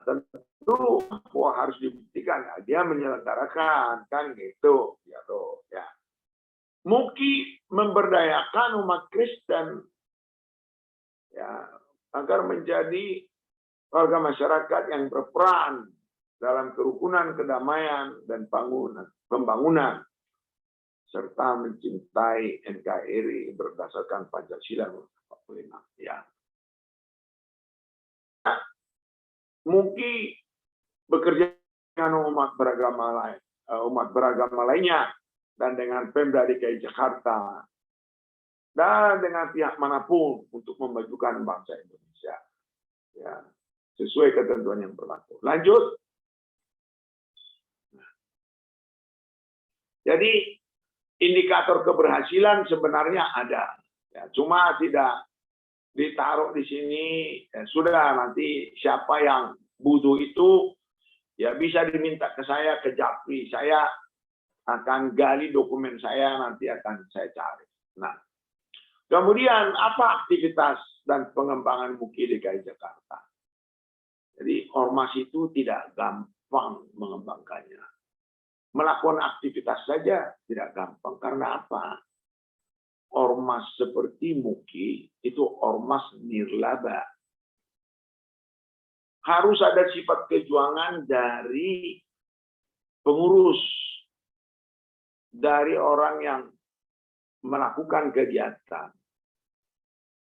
[SPEAKER 1] tentu harus dibuktikan, dia menyelenggarakan kan gitu, dialog, ya. MUKI memberdayakan umat Kristen, ya, agar menjadi warga masyarakat yang berperan dalam kerukunan, kedamaian, dan pembangunan, serta mencintai NKRI berdasarkan Pancasila 45. Ya. Nah, MUKI bekerja dengan umat beragama lainnya dan dengan Pemda DKI Jakarta dan dengan pihak manapun untuk memajukan bangsa Indonesia. Ya, sesuai ketentuan yang berlaku. Lanjut. Jadi indikator keberhasilan sebenarnya ada, ya, cuma tidak ditaruh di sini. Ya, sudah, nanti siapa yang butuh itu ya bisa diminta ke saya, ke Japri. Saya akan gali dokumen saya, nanti akan saya cari. Nah, kemudian apa aktivitas dan pengembangan MUKI DKI Jakarta? Jadi ormas itu tidak gampang mengembangkannya. Melakukan aktivitas saja tidak gampang. Karena apa? Ormas seperti MUKI itu ormas nirlaba. Harus ada sifat kejuangan dari pengurus, dari orang yang melakukan kegiatan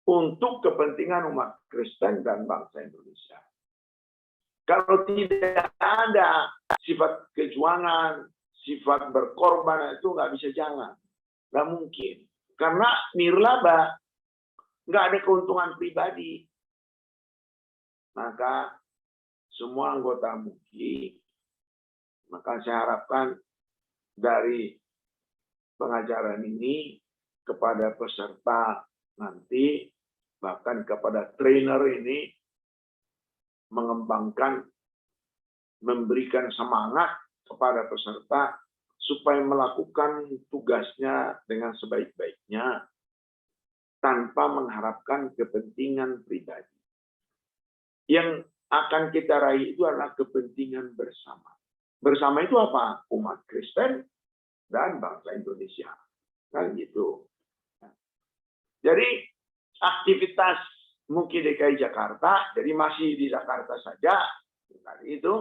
[SPEAKER 1] untuk kepentingan umat Kristen dan bangsa Indonesia. Kalau tidak ada sifat kejuangan, sifat berkorban, itu nggak bisa jalan. Nggak mungkin. Karena nirlaba, nggak ada keuntungan pribadi. Maka semua anggota MUKI, maka saya harapkan dari pengajaran ini kepada peserta nanti, bahkan kepada trainer ini, mengembangkan, memberikan semangat kepada peserta supaya melakukan tugasnya dengan sebaik-baiknya tanpa mengharapkan kepentingan pribadi. Yang akan kita raih itu adalah kepentingan bersama. Bersama itu apa? Umat Kristen dan bangsa Indonesia. Kan gitu. Jadi aktivitas MUKI DKI Jakarta, jadi masih di Jakarta saja, tadi itu,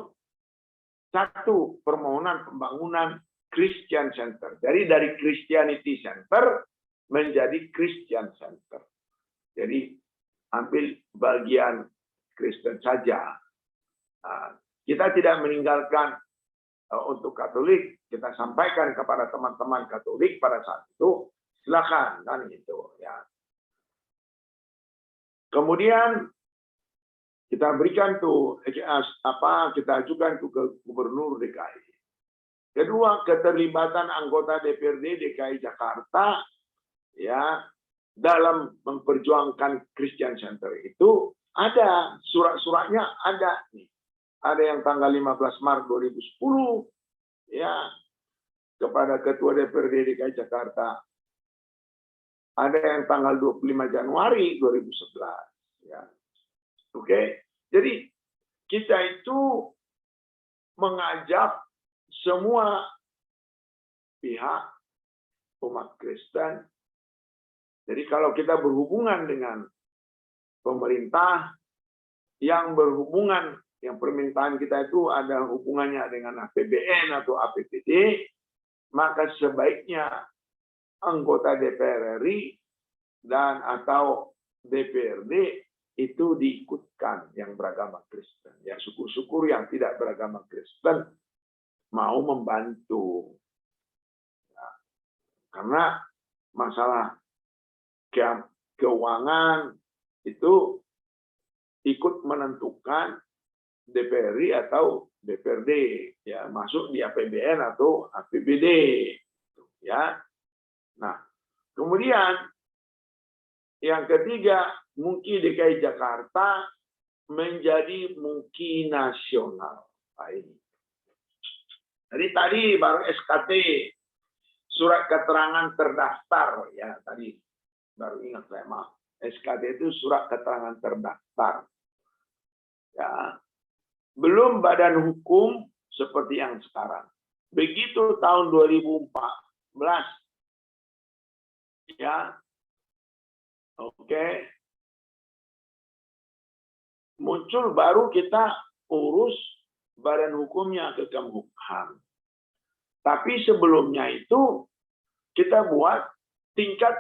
[SPEAKER 1] satu permohonan pembangunan Christian Center. Jadi dari Christianity Center menjadi Christian Center. Jadi ambil bagian Kristen saja. Nah, kita tidak meninggalkan untuk Katolik, kita sampaikan kepada teman-teman Katolik pada saat itu, silakan kan gitu ya. Kemudian kita berikan tuh kita ajukan ke Gubernur DKI. Kedua, keterlibatan anggota DPRD DKI Jakarta ya dalam memperjuangkan Christian Center itu ada surat-suratnya ada nih. Ada yang tanggal 15 Maret 2010 ya kepada Ketua DPRD DKI Jakarta. Ada yang tanggal 25 Januari 2011 ya. Oke. Jadi kita itu mengajak semua pihak umat Kristen. Jadi kalau kita berhubungan dengan pemerintah yang berhubungan, yang permintaan kita itu ada hubungannya dengan APBN atau APBD, maka sebaiknya anggota DPR RI dan atau DPRD itu diikutkan yang beragama Kristen. Ya syukur-syukur yang tidak beragama Kristen mau membantu. Ya, karena masalah keuangan itu ikut menentukan DPRI atau DPRD ya masuk di APBN atau APBD ya. Nah, kemudian yang ketiga, MUKI DKI Jakarta menjadi MUKI nasional. Nah, ini. Jadi tadi baru SKT surat keterangan terdaftar ya tadi baru ingat saya maaf. SKT itu surat keterangan terdaftar. Ya. Belum badan hukum seperti yang sekarang. Begitu tahun 2014 ya. Oke. Muncul baru kita urus badan hukumnya ke Kemhukum. Tapi sebelumnya itu kita buat tingkat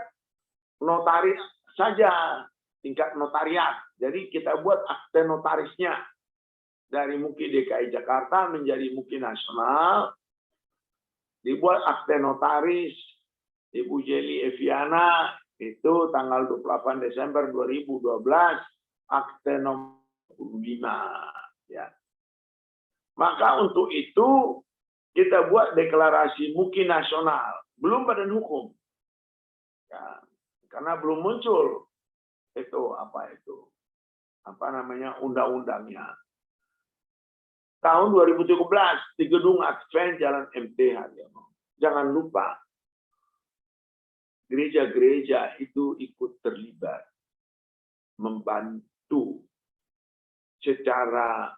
[SPEAKER 1] notaris saja, tingkat notariat. Jadi kita buat akte notarisnya dari MUKI DKI Jakarta menjadi MUKI nasional, dibuat akte notaris Ibu Jeli Eviana itu tanggal 28 Desember 2012, akte nomor 25 ya. Maka untuk itu kita buat deklarasi MUKI nasional, belum badan hukum. Ya, karena belum muncul itu apa namanya undang-undangnya. Tahun 2017 di Gedung Advent Jalan MT Haryono. Jangan lupa gereja-gereja itu ikut terlibat membantu secara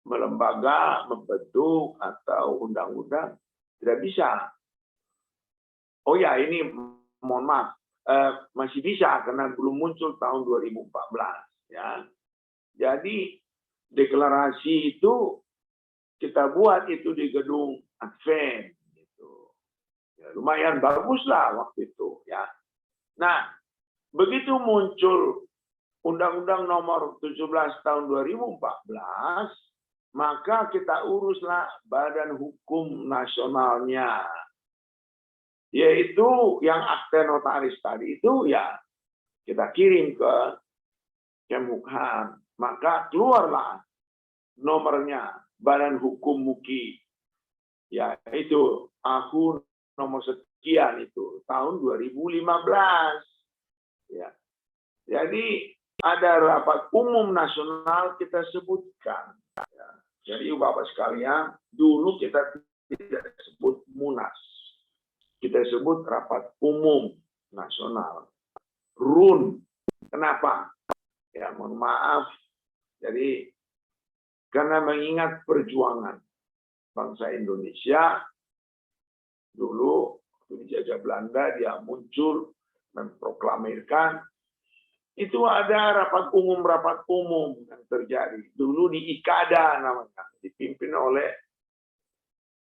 [SPEAKER 1] melembaga, membentuk atau undang-undang tidak bisa. Oh ya, ini mohon maaf, masih bisa karena belum muncul tahun 2014 ya. Jadi deklarasi itu kita buat itu di Gedung Advent gitu. Ya, lumayan baguslah waktu itu ya. Nah, begitu muncul Undang-Undang Nomor 17 tahun 2014, maka kita uruslah badan hukum nasionalnya. Yaitu yang akte notaris tadi itu ya kita kirim ke Kemhukum. Maka keluarlah nomornya badan hukum MUKI. Ya itu akun nomor sekian itu tahun 2015. Ya. Jadi ada rapat umum nasional kita sebutkan. Ya. Jadi Bapak sekalian, dulu kita tidak sebut Munas. Kita sebut rapat umum nasional. RUN. Kenapa? Ya mohon maaf. Jadi karena mengingat perjuangan bangsa Indonesia dulu dijajah Belanda, dia muncul memproklamirkan itu ada rapat umum yang terjadi. Dulu di IKADA namanya, dipimpin oleh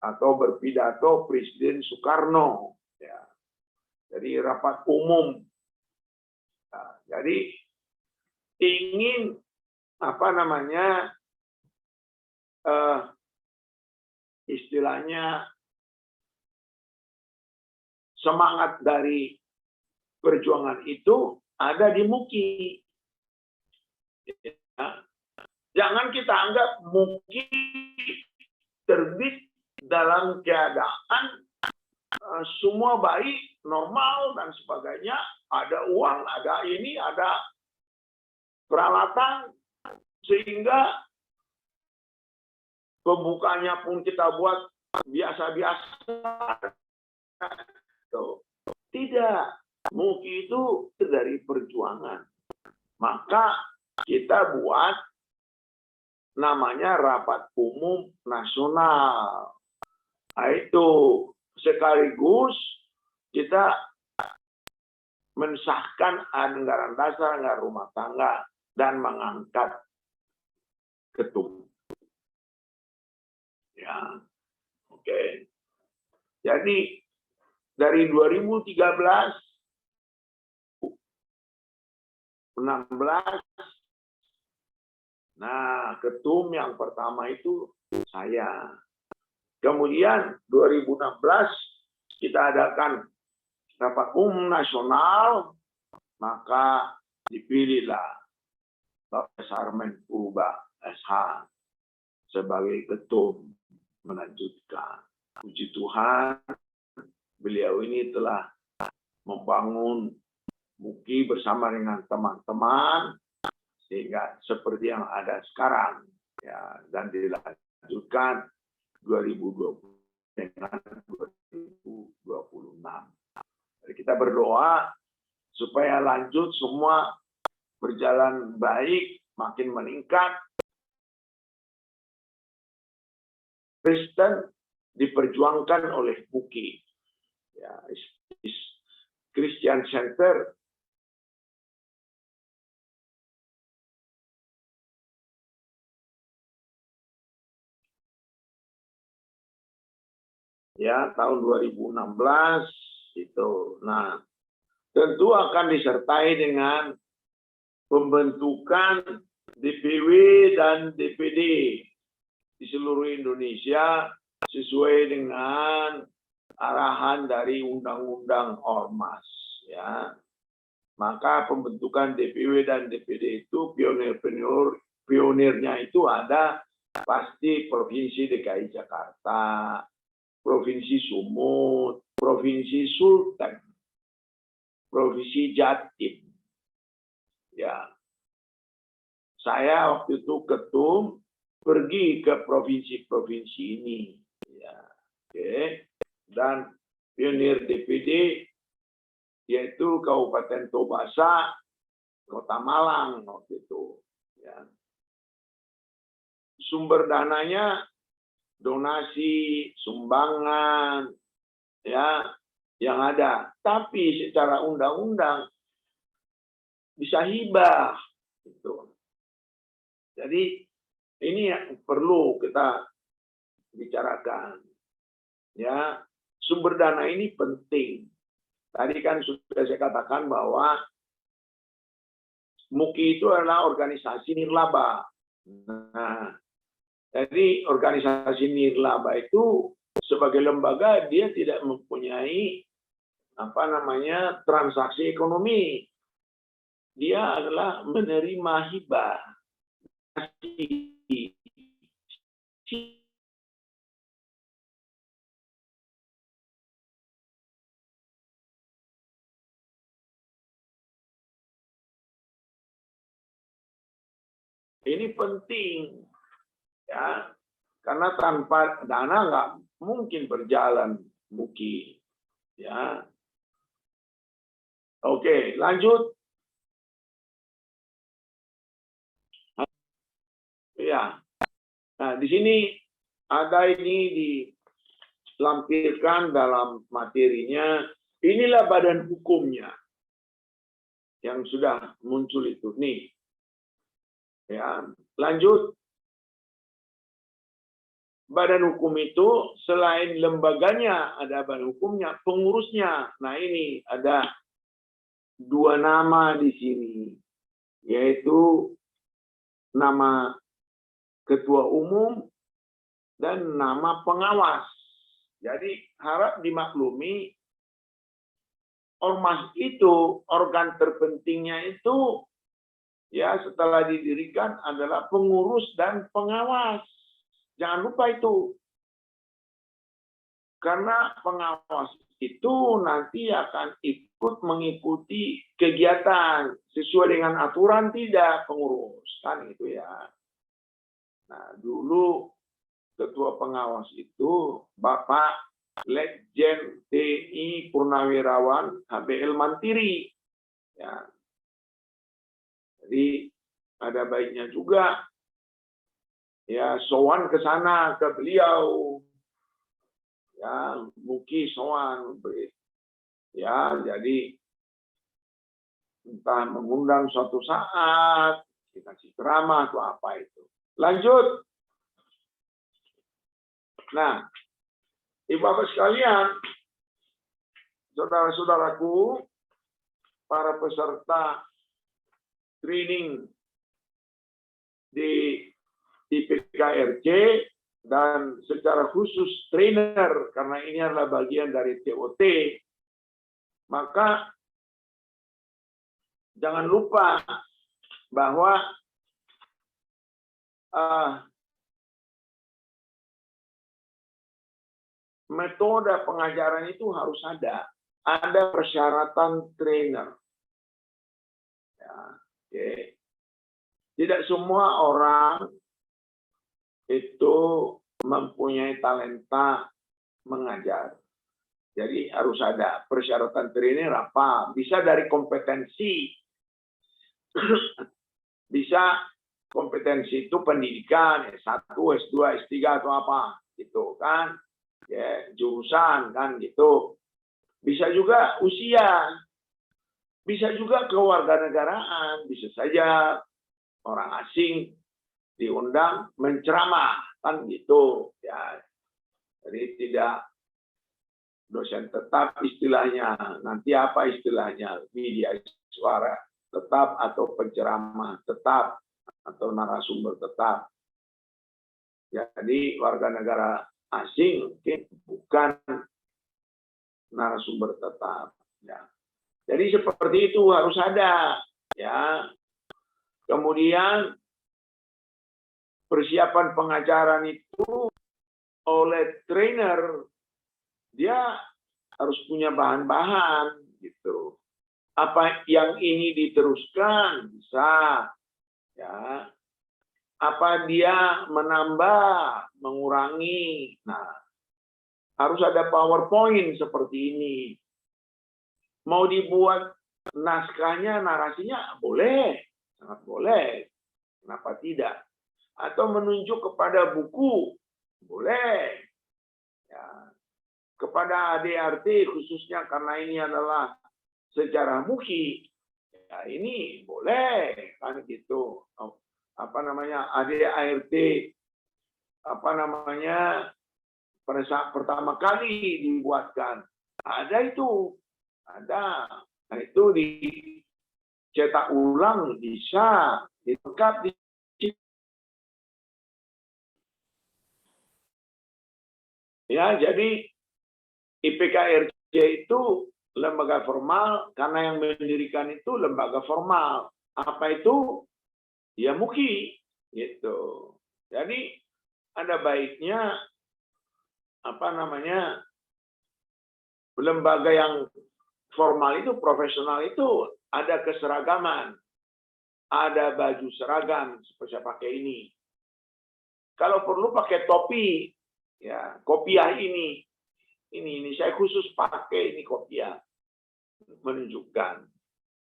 [SPEAKER 1] atau berpidato Presiden Soekarno. Ya. Jadi rapat umum. Nah, jadi ingin istilahnya semangat dari perjuangan itu ada di MUKI. Ya. Jangan kita anggap MUKI terbit dalam keadaan semua baik, normal, dan sebagainya. Ada uang, ada ini, ada peralatan, sehingga pembukanya pun kita buat biasa-biasa. Tidak. MUKI itu dari perjuangan. Maka kita buat namanya Rapat Umum Nasional. Nah, itu sekaligus kita mensahkan anggaran dasar, anggaran rumah tangga, dan mengangkat ketum. Ya, oke. Jadi dari 2013, 16, nah ketum yang pertama itu saya. Kemudian 2016 kita adakan Rapat Umum Nasional, maka dipilihlah Bapak Sarmen Purba SH sebagai ketum melanjutkan. Puji Tuhan, beliau ini telah membangun MUKI bersama dengan teman-teman sehingga seperti yang ada sekarang, ya, dan dilanjutkan 2020 dengan 2026. Jadi kita berdoa supaya lanjut semua berjalan baik, makin meningkat. Kristen diperjuangkan oleh MUKI. Ya, Christian Center ya tahun 2016 itu. Nah, tentu akan disertai dengan pembentukan DPW dan DPD di seluruh Indonesia sesuai dengan arahan dari Undang-Undang Ormas, ya. Maka pembentukan DPW dan DPD itu pionirnya itu ada pasti Provinsi DKI Jakarta, Provinsi Sumut, Provinsi Sulteng, Provinsi Jatim. Ya. Saya waktu itu ketum pergi ke provinsi-provinsi ini. Ya. Oke. Dan pionir DPD yaitu Kabupaten Tobasa, Kota Malang waktu itu. Ya. Sumber dananya donasi, sumbangan, ya, yang ada. Tapi secara undang-undang bisa hibah, gitu. Jadi ini yang perlu kita bicarakan. Ya, sumber dana ini penting. Tadi kan sudah saya katakan bahwa MUKI itu adalah organisasi nirlaba. Nah, jadi organisasi nirlaba itu sebagai lembaga dia tidak mempunyai transaksi ekonomi. Dia adalah menerima hibah. Ini penting, ya, karena tanpa dana nggak mungkin berjalan MUKI, ya. Oke, lanjut. Ya, nah di sini ada ini dilampirkan dalam materinya. Inilah badan hukumnya. yang sudah muncul itu nih. Ya, lanjut. Badan hukum itu selain lembaganya ada badan hukumnya, pengurusnya. Nah, ini ada 2 nama di sini, yaitu nama ketua umum dan nama pengawas. Jadi harap dimaklumi, ormas itu, organ terpentingnya itu ya setelah didirikan adalah pengurus dan pengawas. Jangan lupa itu. Karena pengawas itu nanti akan ikut mengikuti kegiatan sesuai dengan aturan, tidak pengurus, kan itu ya. Nah, dulu ketua pengawas itu Bapak Letjen TNI Purnawirawan HBL Mantiri. Ya. Jadi ada baiknya juga ya sowan ke sana ke beliau. Ya, mungkin sowan. Ya, jadi entah mengundang suatu saat, dikasih ceramah atau apa itu. Lanjut. Nah, Ibu-Bapak sekalian, saudara-saudaraku, para peserta training di IPKRC dan secara khusus trainer, karena ini adalah bagian dari TOT, maka jangan lupa bahwa metode pengajaran itu harus ada persyaratan trainer. Ya, oke. Tidak semua orang itu mempunyai talenta mengajar. Jadi harus ada persyaratan trainer apa? Bisa dari kompetensi. Bisa kompetensi itu pendidikan, S1, S2, S3 atau apa, gitu kan. Ya, jurusan kan gitu. Bisa juga usia. Bisa juga kewarganegaraan, bisa saja orang asing diundang menceramah kan gitu ya. Jadi tidak dosen tetap istilahnya, nanti apa istilahnya, media suara tetap atau penceramah tetap atau narasumber tetap. Jadi warga negara asing mungkin bukan narasumber tetap ya. Jadi seperti itu harus ada ya. Kemudian persiapan pengajaran itu oleh trainer, dia harus punya bahan-bahan gitu. Apa yang ini diteruskan bisa ya. Apa dia menambah, mengurangi. Nah, harus ada PowerPoint seperti ini. Mau dibuat naskahnya, narasinya boleh, sangat boleh. Kenapa tidak? Atau menunjuk kepada buku, boleh. Ya. Kepada ADRT khususnya karena ini adalah sejarah Muki, ya ini boleh kan gitu. Apa namanya, ADART apa namanya pada saat pertama kali dibuatkan, ada itu. Ada. Nah, itu dicetak ulang bisa, dilengkap di ya, jadi IPKRC itu lembaga formal karena yang mendirikan itu lembaga formal. Apa itu? Ya Muki gitu. Jadi ada baiknya apa namanya lembaga yang formal itu, profesional itu ada keseragaman, ada baju seragam seperti saya pakai ini. Kalau perlu pakai topi, ya kopiah ini saya khusus pakai ini kopiah menunjukkan,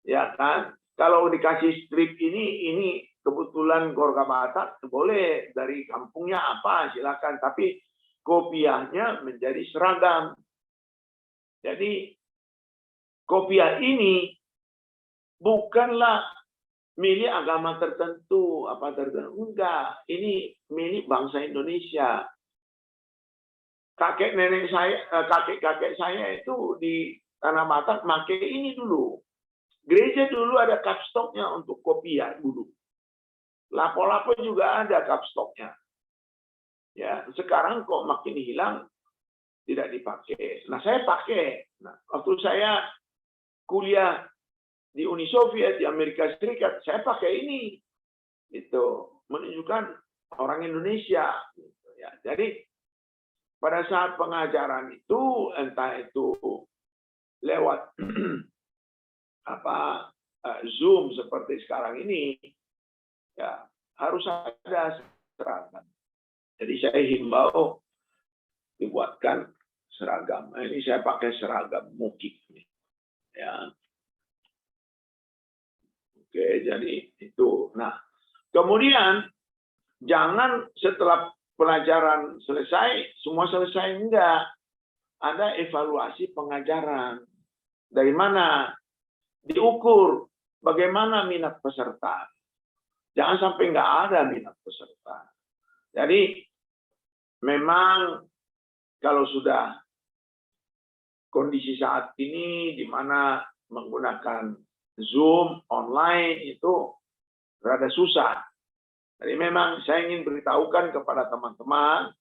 [SPEAKER 1] ya kan. Kalau dikasih strip ini kebetulan Gorga Batak, boleh dari kampungnya apa silakan, tapi kopiahnya menjadi seragam. Jadi kopiah ini bukanlah milik agama tertentu, apa tertentu. Enggak, ini milik bangsa Indonesia. Kakek nenek saya, kakek-kakek saya itu di Tanah Batak pakai ini dulu. Gereja dulu ada kapstoknya untuk kopiah dulu. Lapo-lapo juga ada kapstoknya. Ya, sekarang kok makin hilang, tidak dipakai. Nah, saya pakai. Nah, waktu saya kuliah di Uni Soviet, di Amerika Serikat, saya pakai ini. Itu menunjukkan orang Indonesia. Gitu, ya. Jadi, pada saat pengajaran itu, entah itu lewat Zoom seperti sekarang ini, ya harus ada seragam. Jadi saya himbau dibuatkan seragam. Nah, ini saya pakai seragam mukib. Ya. Oke, jadi itu. Nah, kemudian jangan setelah pelajaran selesai, semua selesai, enggak. Ada evaluasi pengajaran. Dari mana? Diukur bagaimana minat peserta. Jangan sampai nggak ada minat peserta. Jadi memang kalau sudah kondisi saat ini di mana menggunakan Zoom online itu rada susah. Jadi memang saya ingin beritahukan kepada teman-teman,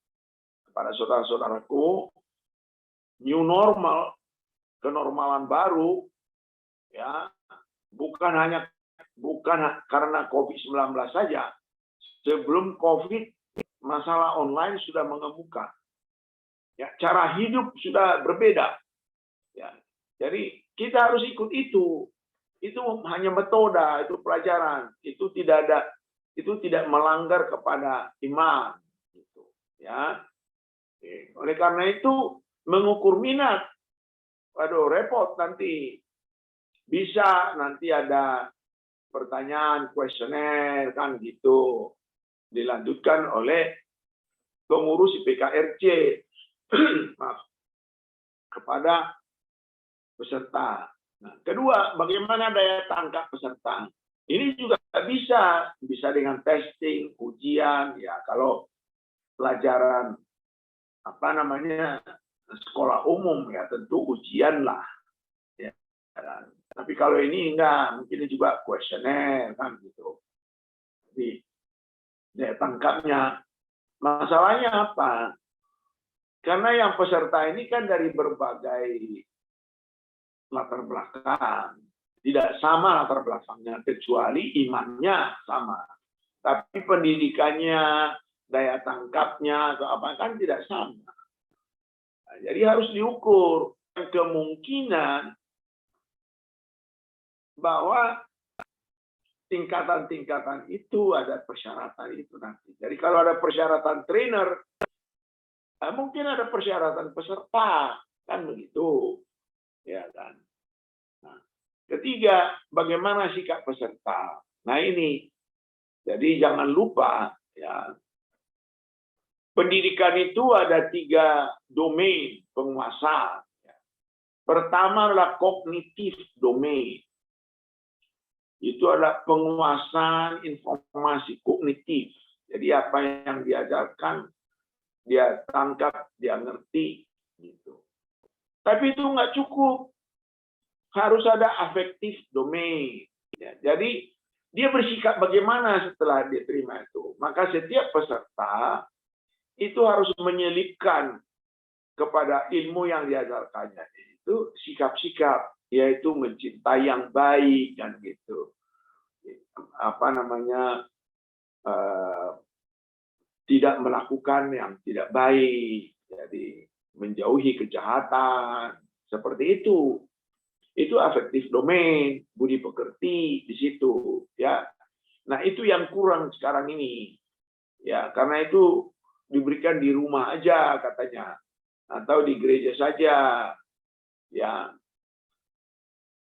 [SPEAKER 1] kepada saudara-saudaraku, new normal, kenormalan baru, ya bukan karena COVID-19 saja. Sebelum COVID, masalah online sudah mengemuka. Ya, cara hidup sudah berbeda. Ya, jadi kita harus ikut itu. Itu hanya metode, itu pelajaran. Itu tidak melanggar kepada iman. Gitu, ya. Oleh karena itu mengukur minat, waduh repot nanti. Bisa nanti ada pertanyaan, kuesioner kan gitu, dilanjutkan oleh pengurus IPKRC kepada peserta. Nah, kedua, bagaimana daya tangkap peserta? Ini juga bisa dengan testing, ujian, ya kalau pelajaran sekolah umum ya tentu ujian lah. Ya. Tapi kalau ini enggak, mungkin juga kuesioner kan gitu. Jadi daya tangkapnya, masalahnya apa? Karena yang peserta ini kan dari berbagai latar belakang, tidak sama latar belakangnya kecuali imannya sama, tapi pendidikannya, daya tangkapnya atau apa kan tidak sama. Nah, jadi harus diukur kemungkinan bahwa tingkatan-tingkatan itu ada persyaratan itu nanti. Jadi kalau ada persyaratan trainer, mungkin ada persyaratan peserta, kan begitu, ya kan. Nah, ketiga, bagaimana sikap peserta? Nah ini, jadi jangan lupa ya, pendidikan itu ada 3 domain penguasaan. Pertama adalah kognitif domain. Itu adalah penguasaan informasi kognitif. Jadi apa yang diajarkan, dia tangkap, dia ngerti. Gitu. Tapi itu nggak cukup. Harus ada afektif domain. Ya, jadi dia bersikap bagaimana setelah dia terima itu. Maka setiap peserta itu harus menyelipkan kepada ilmu yang diajarkannya. Itu sikap-sikap, yaitu mencintai yang baik kan gitu. Tidak melakukan yang tidak baik, jadi menjauhi kejahatan, seperti itu. Itu afektif domain, budi pekerti di situ, ya. Nah, itu yang kurang sekarang ini. Ya, karena itu diberikan di rumah aja katanya, atau di gereja saja. Ya.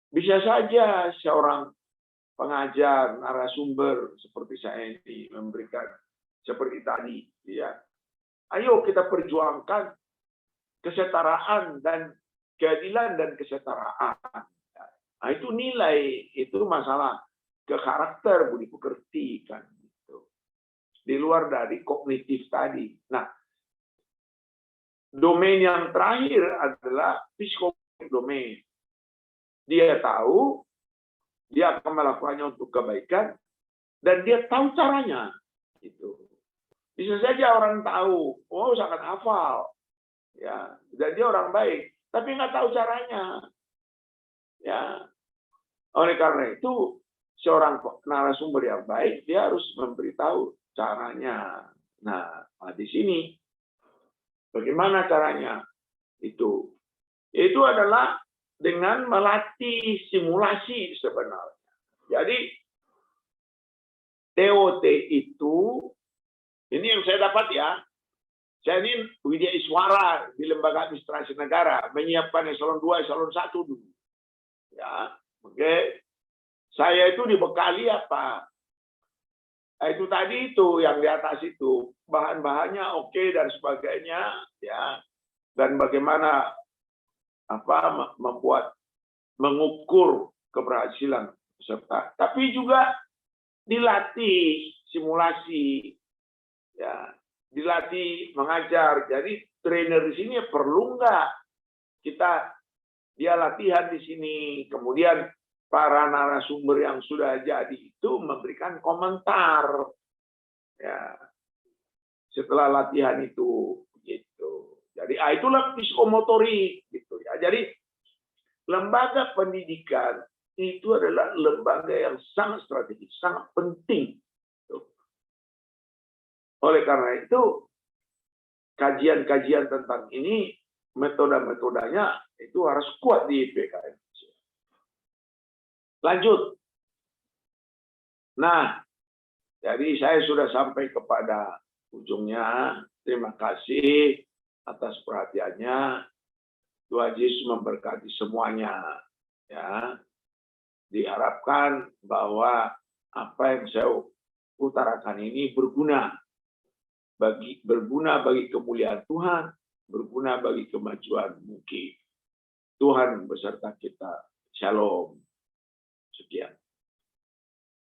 [SPEAKER 1] Bisa saja seorang pengajar, narasumber seperti saya ini memberikan seperti tadi, ya. Ayo kita perjuangkan kesetaraan dan keadilan dan kesetaraan. Nah, itu nilai, itu masalah ke karakter, budi pekerti kan. Gitu. Di luar dari kognitif tadi. Nah, domain yang terakhir adalah psikomotorik domain. Dia tahu, dia akan melakukannya untuk kebaikan, dan dia tahu caranya. Gitu. Bisa saja orang tahu, oh sangat hafal, ya, dan dia orang baik, tapi nggak tahu caranya. Ya, oleh karena itu seorang narasumber yang baik dia harus memberitahu caranya. Nah, di sini bagaimana caranya? Itu adalah dengan melatih simulasi sebenarnya. Jadi TOT itu, ini yang saya dapat ya. Saya ini Widya Iswara di Lembaga Administrasi Negara, menyiapkan eselon 2, eselon 1 dulu. Ya, oke. Saya itu dibekali apa? Itu tadi itu yang di atas itu, bahan-bahannya oke dan sebagainya, ya. Dan bagaimana membuat, mengukur keberhasilan peserta. Tapi juga dilatih simulasi, ya, dilatih mengajar. Jadi trainer di sini perlu nggak dia latihan di sini, kemudian para narasumber yang sudah jadi itu memberikan komentar, ya, setelah latihan itu, gitu. Jadi itulah psikomotorik, gitu ya. Jadi lembaga pendidikan itu adalah lembaga yang sangat strategis, sangat penting. Oleh karena itu, kajian-kajian tentang ini, metode-metodenya itu harus kuat di PKN. Lanjut. Nah, jadi saya sudah sampai kepada ujungnya. Terima kasih atas perhatiannya. Tuhan Yesus memberkati semuanya. Ya, diharapkan bahwa apa yang saya utarakan ini berguna bagi kemuliaan Tuhan, berguna bagi kemajuan mungkin. Tuhan beserta kita. Shalom. Sekian.